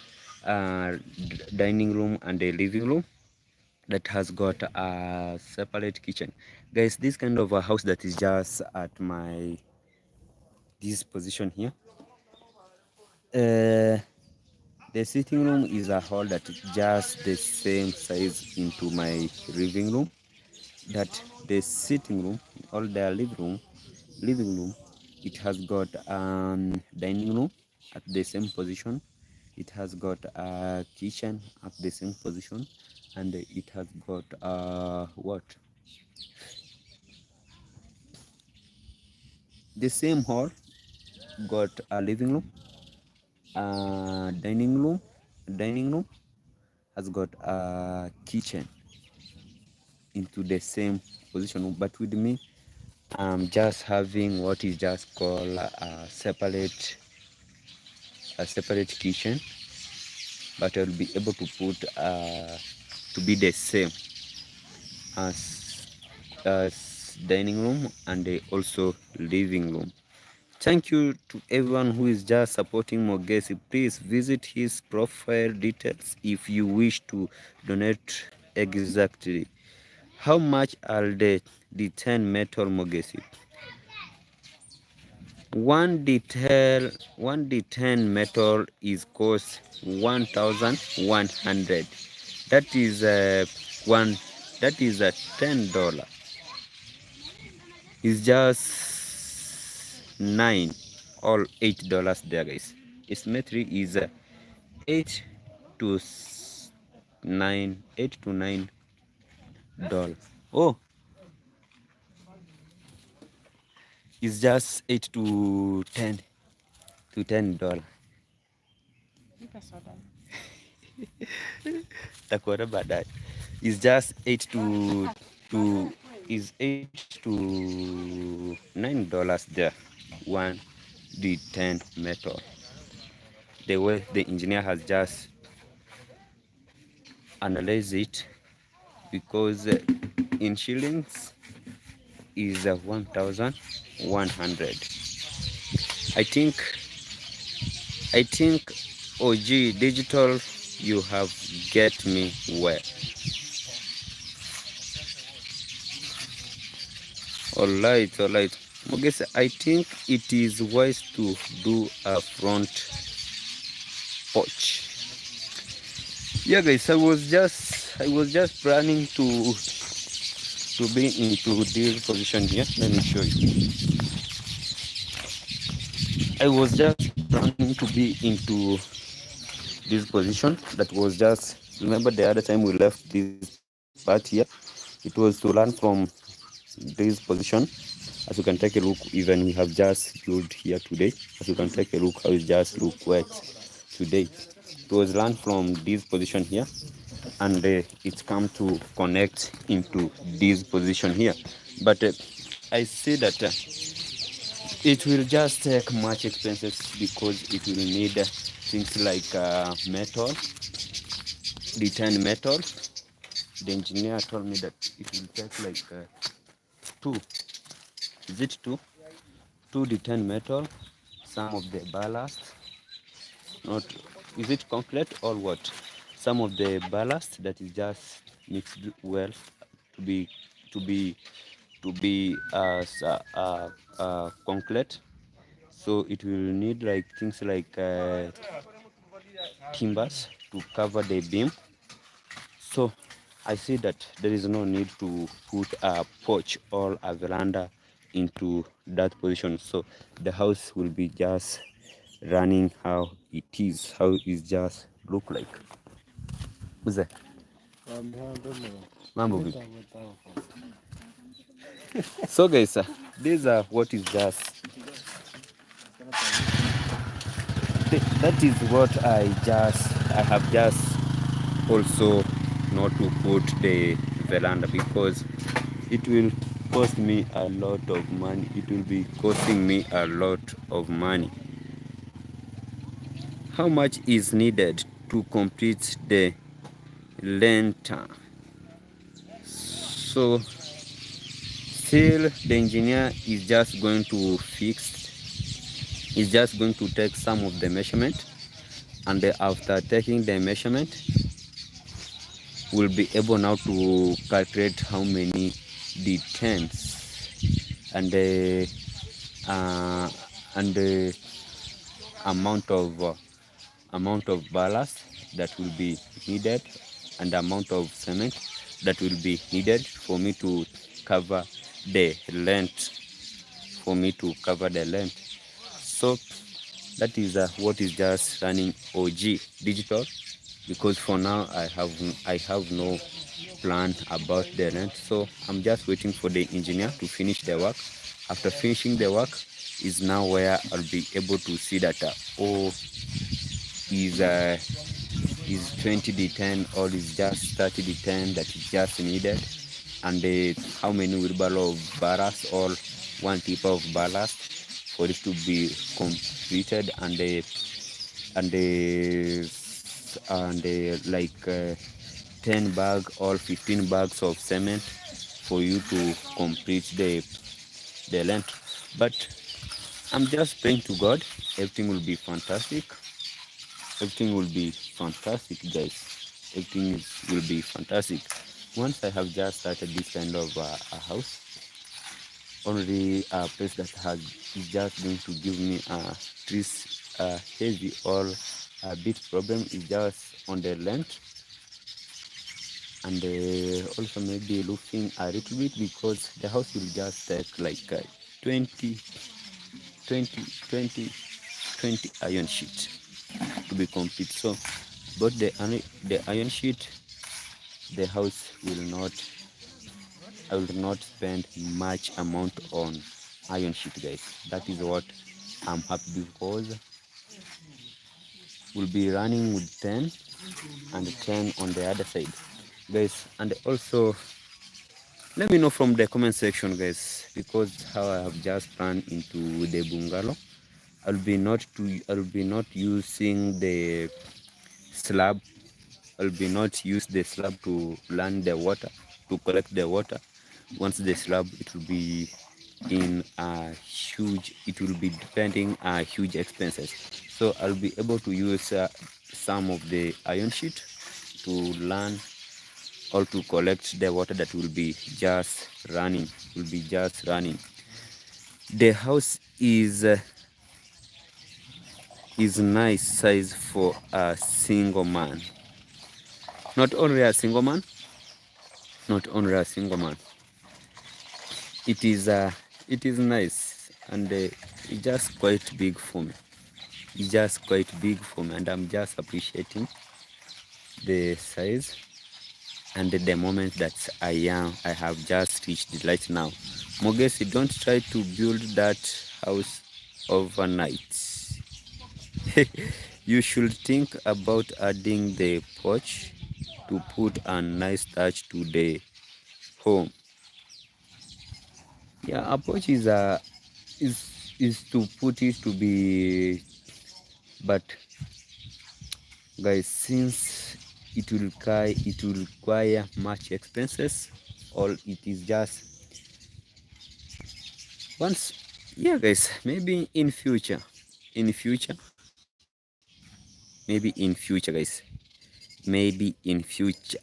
dining room and a living room, that has got a separate kitchen. Guys, this kind of a house that is just at my this position here, the sitting room is a hall that is just the same size into my living room. That the sitting room or the living room, it has got dining room at the same position. It has got a kitchen at the same position, and it has got the same hall, got a living room, dining room has got a kitchen into the same position. But with me, I'm just having what is just called a separate kitchen, but I'll be able to put to be the same as dining room and also living room. Thank you to everyone who is just supporting Mogesi. Please visit his profile details if you wish to donate exactly. How much are the D10 metal Mogesi? One D10 metal is cost 1,100. That is a $10. It's just $9 or $8 there, guys. Symmetry is 8 to 9 $8 to $9. Oh, it's just 8 to 10 to $10. Takuona baadaye. It's just 8 to $9 there. One D10 metal. The way the engineer has just analyzed it, because in shillings is 1,100. I think OG Digital, you have get me well. All right. Mogesi, I think it is wise to do a front porch. Yeah, guys, I was just I was just planning to be into this position here. Let me show you. I was just planning to be into this position. That was just, remember the other time we left this part here, it was to learn from this position. As you can take a look, even we have just built here today. As you can take a look how it just look wet today. It was learned from this position here, and it's come to connect into this position here. But I see that it will just take much expenses because it will need things like metal, D10 metal. The engineer told me that it will take like two, is it two D10 metal, some of the ballast, not, is it concrete or what, some of the ballast that is just mixed well to be to be concrete. So it will need like things like timbers to cover the beam. So I see that there is no need to put a porch or a veranda into that position. So the house will be just running how it is, how it just look like. Uze, mambo vipi? So guys, these are what is just, that is what I have just also not to put the veranda because it will cost me a lot of money. It will be costing me a lot of money. How much is needed to complete the lantern? So still the engineer is just going to take some of the measurement, and after taking the measurement we'll be able now to calculate how many D10s and the amount of ballast that will be needed and the amount of cement that will be needed for me to cover the length. So that is what is just running OG digital, because for now I have no plan about the length. So I'm just waiting for the engineer to finish the work. After finishing the work is now where I'll be able to see that is 20 D10 or is just 30 D10 that is just needed, and how many wheelbarrow of ballast or one tip of ballast for it to be completed, and like 10 bag or 15 bags of cement for you to complete the length. But I'm just praying to God everything will be fantastic. Everything will be fantastic, guys. Everything will be fantastic. Once I have just started this kind of a house, only a place that is just going to give me this heavy or a bit problem is just on the length, and also maybe looking a little bit, because the house will just take like 20 iron sheet to be complete. So but the iron sheet, the house will not, I will not spend much amount on iron sheet, guys. That is what I'm happy, because we'll be running with 10 and 10 on the other side, guys. And also let me know from the comment section, guys, because how I have just planned into the bungalow, I'll be not using the slab. I'll be not use the slab to land the water, to collect the water. Once the slab, it will be in a huge, it will be depending huge expenses. So I'll be able to use some of the iron sheet to land or to collect the water that will be just running. The house is nice size for a single man. Not only a single man, not only a single man. It is nice, and it's just quite big for me. It's just quite big for me, and I'm just appreciating the size and the moment that I have just reached it right now. Mogesi, don't try to build that house overnight. You should think about adding the porch to put a nice touch to the home. Yeah, a porch is to put it to be, but guys, since it will require much expenses, or it is just once. Yeah guys, maybe in future, in future maybe in future guys, maybe in future,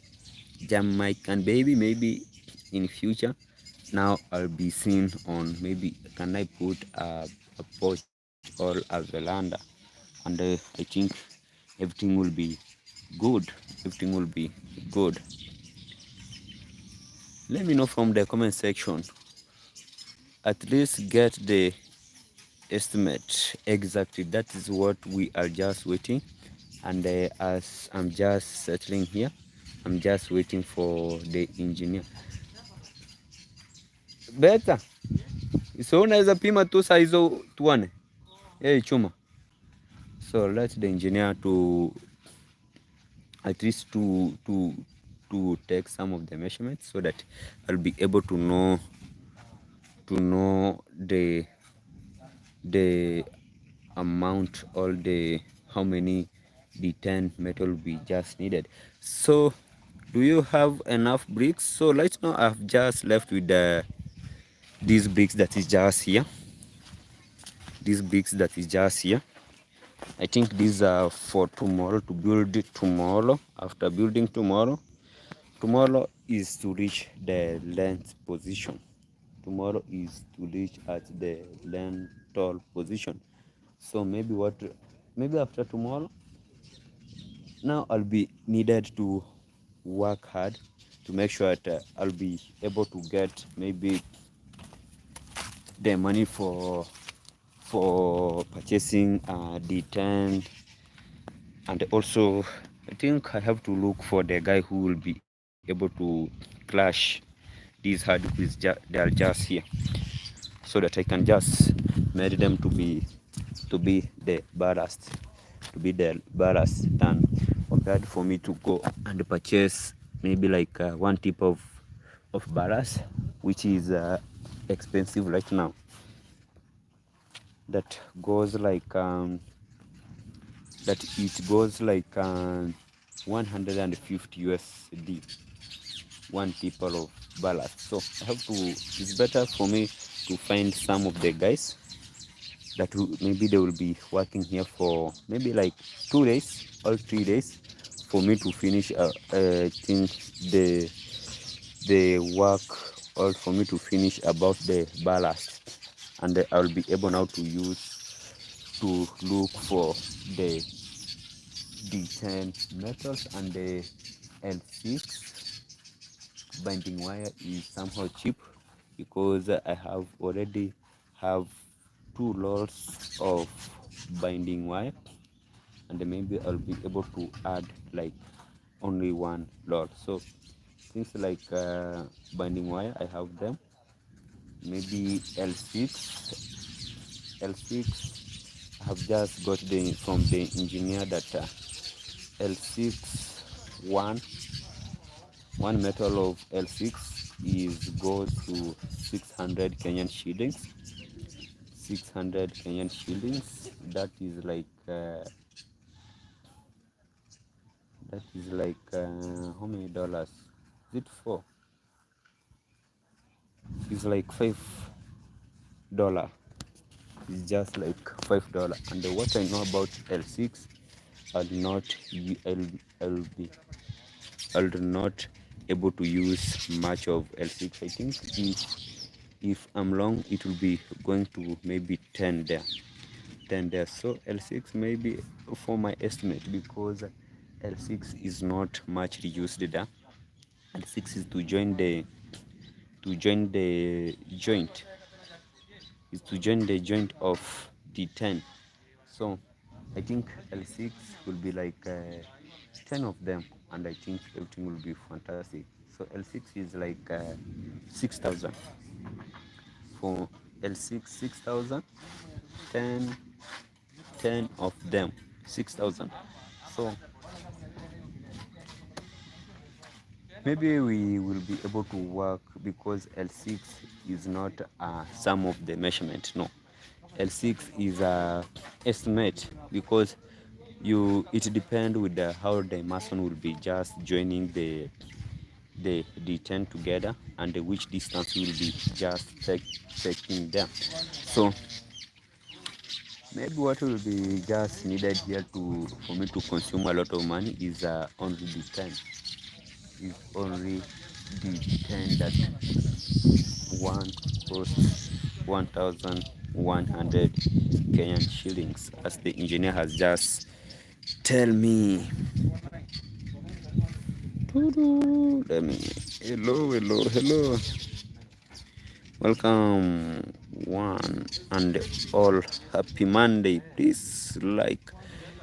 Jamaican baby, maybe in future. Now I'll be seeing on, maybe can I put a porch or a veranda, and I think everything will be good. Everything will be good. Let me know from the comment section. At least get the estimate exactly. That is what we are just waiting. And as I'm just settling here, I'm just waiting for the engineer. Beta, so unaweza pima tu saa hizo tuone chuma. So let the engineer to at least to take some of the measurements, so that I'll be able to know the amount, all the how many D10 metal we just needed. So do you have enough bricks? So right now I've just left with these bricks that is just here. These bricks that is just here, I think these are for tomorrow, to build it tomorrow. After building tomorrow is to reach the length position. Tomorrow is to reach at the lentil position. So maybe after tomorrow, now I'll be needed to work hard to make sure that I'll be able to get maybe the money for purchasing D10, and also I think I have to look for the guy who will be able to clash these hard goods. They are just here, so that I can just make them to be the ballast, than of that for me to go and purchase maybe like one tip of ballast, which is expensive right now. That goes like that it goes like 150 USD, one tipple of ballast. So I have to, it's better for me to find some of the guys that maybe they will be working here for maybe like 2 days or 3 days for me to finish I think the work, or for me to finish about the ballast, and I'll be able now to look for the D10 metals, and the L6 binding wire is somehow cheap, because I have already have 2 loads of binding wire, and maybe I'll be able to add like only 1 load. So things like binding wire, I have them. Maybe L6 I have just got from the engineer that L6 one metal of L6 goes to 600 Kenyan shillings. 600 Kenyan shillings. That is like how many dollars? Is it 4? It's like $5. It's just like $5. And what I know about L6, I'll not able to use much of L6. I think if I'm long, it will be going to maybe 10 there. So L6 maybe for my estimate, because L6 is not much used there. L6 is to join the joint, of D10. So I think L6 will be like 10 of them, and I think everything will be fantastic. So L6 is like 6,000 for L6, 6,000, 10 of them, 6,000. So maybe we will be able to work, because L6 is not a sum of the measurement. No, L6 is a estimate, because it depends with how the mason will be just joining the D10 together, and which distance will be just taking them. So maybe what will be just needed here for me to consume a lot of money is only D10. Is only D10 that one costs 1,100 Kenyan shillings, as the engineer has just tell me. Let me. Hello. Welcome, one and all. Happy Monday. Please like.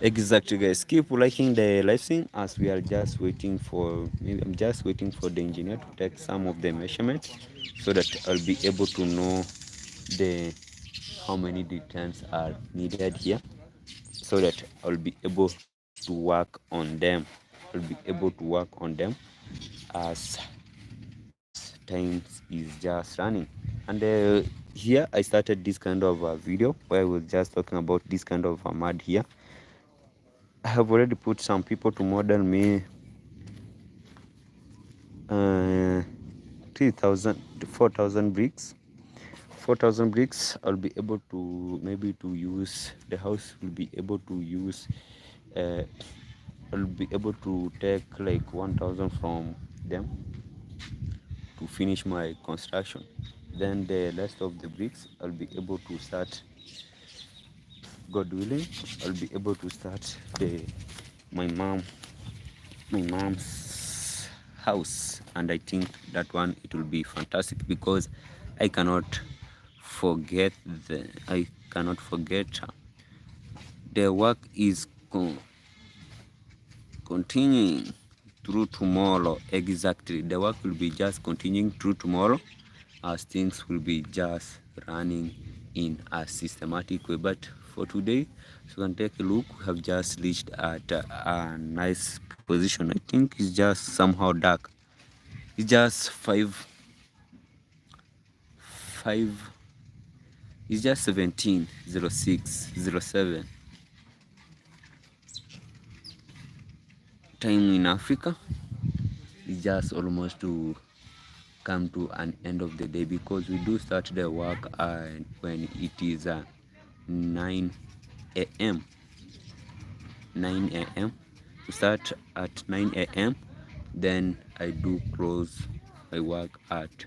Exactly, guys. Keep liking the live stream, as we are just waiting for. Maybe I'm just waiting for the engineer to take some of the measurements, so that I'll be able to know the how many details are needed here, so that I'll be able to work on them. I'll be able to work on them as time is just running. And here I started this kind of video where I was just talking about this kind of mud here. I have already put some people to model me 3,000 to 4,000 bricks. 4,000 bricks. I'll be able to maybe to use the house. Will be able to use. I'll be able to take like 1,000 from them to finish my construction. Then the rest of the bricks I'll be able to start, God willing, I'll be able to start my mom's house. And I think that one, it will be fantastic, because I cannot forget the work is continuing through tomorrow. Exactly, the work will be just continuing through tomorrow, as things will be just running in a systematic way. But for today, so you can take a look, we have just reached at a nice position. I think it's just somehow dark. It's just five it's just 17:06:07 time in Africa. It's just almost to come to an end of the day, because we do start the work when it is 9 a.m. 9 a.m. We start at 9 a.m. Then I do close my work at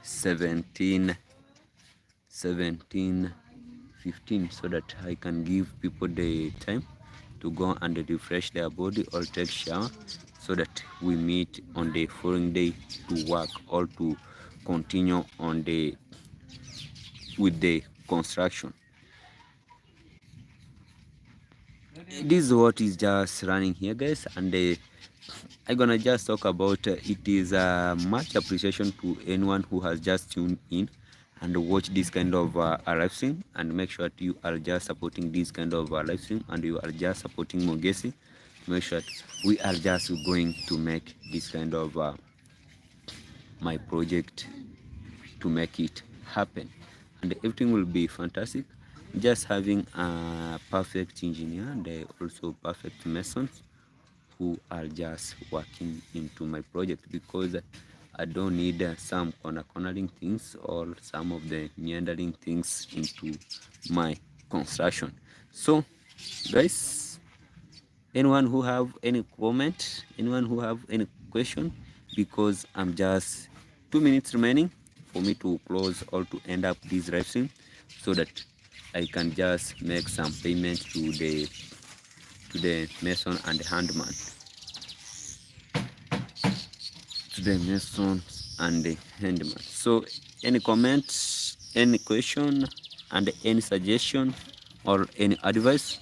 17:15, so that I can give people the time to go and refresh their body or take shower, so that we meet on the following day to work or to continue with the construction. This is what is just running here, guys, and I'm gonna just talk about it is much appreciation to anyone who has just tuned in and watch this kind of live stream, and make sure that you are just supporting this kind of live stream, and you are just supporting Mogesi. Make sure that we are just going to make this kind of my project, to make it happen, and everything will be fantastic. Just having a perfect engineer and also perfect masons who are just working into my project, because I don't need some cornering things or some of the meandering things into my construction. So guys, anyone who have any comment, anyone who have any question, because I'm just 2 minutes remaining for me to close or to end up this live stream, so that I can just make some payment to the mason and the handman. the masons and the handyman. So any comments, any question, and any suggestion or any advice,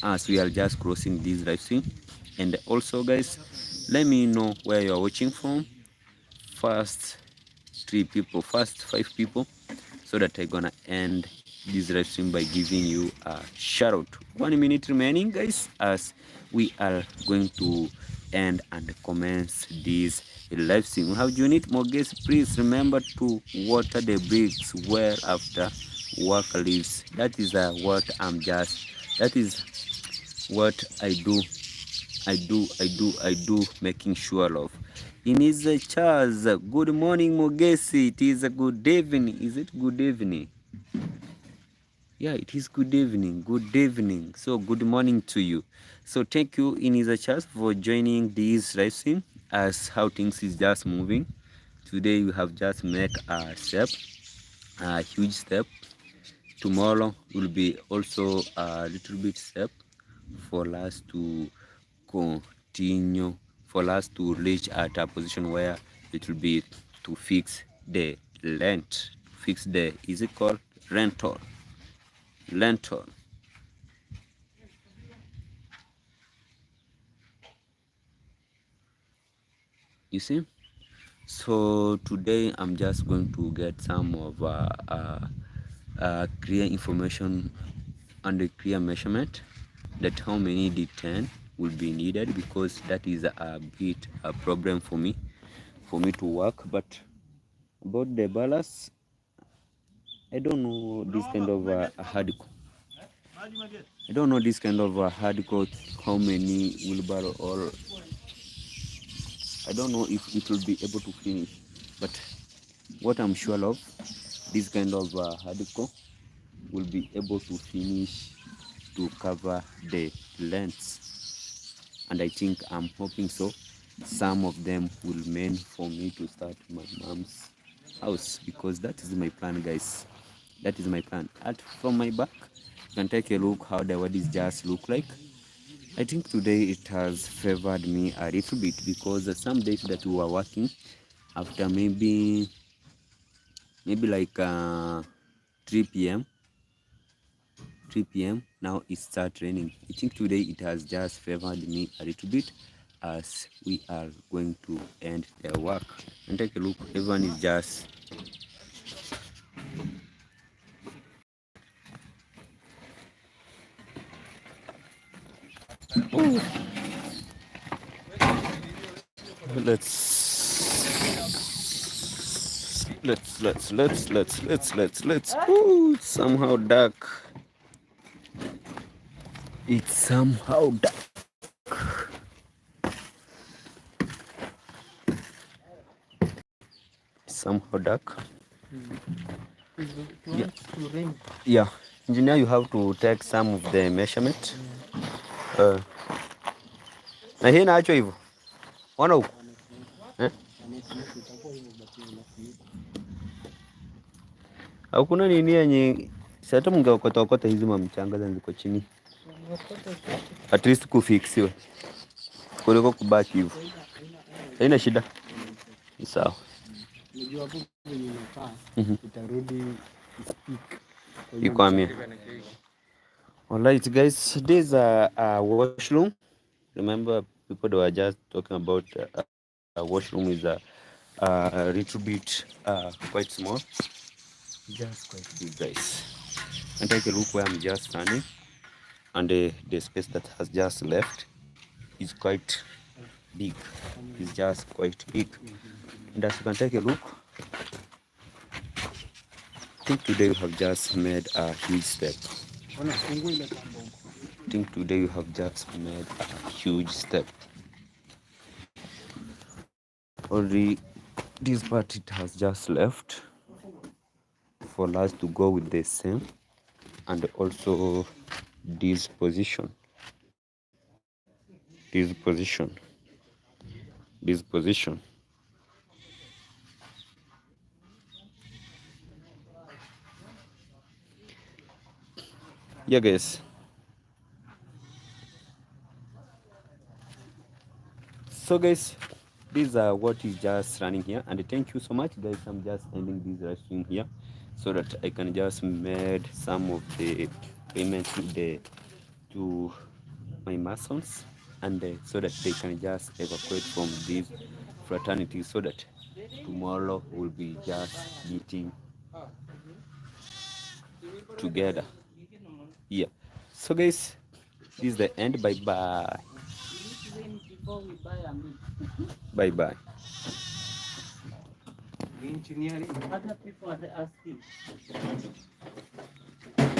as we are just crossing this live stream. And also guys, let me know where you are watching from. First 5 people, so that I'm gonna end this live stream by giving you a shout out. 1 minute remaining guys, as we are going to end and commence this live stream. We have Junit Moges. Please remember to water the bricks well after work leaves. That is that is what I do, making sure of. In his Charles, good morning Mogesi. It is a good evening. Is it good evening? Yeah, it is good evening. Good evening. So good morning to you. So thank you, in his Charles, for joining this live stream. As how things is just moving. Today we have just made a step, a huge step. Tomorrow will be also a little bit step for us to continue, for us to reach at a position where it will be to fix the rent, fix the, is it called rental? You see. So today I'm just going to get some of clear information and a clear measurement that how many D10 will be needed, because that is a bit a problem for me to work. But about the ballast, I don't know this kind of hardcore. I don't know this kind of hardcore, how many wheelbarrow, or I don't know if it will be able to finish. But what I'm sure of, this kind of hardcore will be able to finish to cover the lengths, and I think I'm hoping so. Some of them will remain for me to start my mom's house, because that is my plan guys. That is my plan. At from my back, you can take a look how the weddings just look like. I think today it has favored me a little bit, because some days that we were working, after maybe like 3 p.m. now it start raining. I think today it has just favored me a little bit, as we are going to end the work. And take a look, everyone is just let's ooh, somehow dark. It's somehow dark. Somehow dark. Yeah. Engineer, you have to take some of the measurement. Na hii naacho hivyo. Ona huko. Hakuna nini yenye sasa mngeokota okota hizi mamchanga ziko chini. At least kufixiwe. Kuliko kubaki hivyo. Haina shida. Ni sawa. Unajua hapo kwenye unakaa itarudi speak. Ikwamia. Alright guys, this is a washroom. Remember, people that were just talking about a washroom is a little bit quite small. Just quite big guys. And take a look where I'm just standing, and the space that has just left is quite big. It's just quite big. And as you can take a look, I think today we have just made a huge step. I think today we have just made a huge step. Only this part it has just left for us to go with the same, and also this position. Yeah guys, so guys, these are what is just running here. And thank you so much, guys. I'm just ending this live stream here so that I can just made some of the payments to my masons, and so that they can just evacuate from this fraternity, so that tomorrow we'll be just meeting together. Yeah. So guys, this is the end. Bye bye. Bye bye. Other people are asking.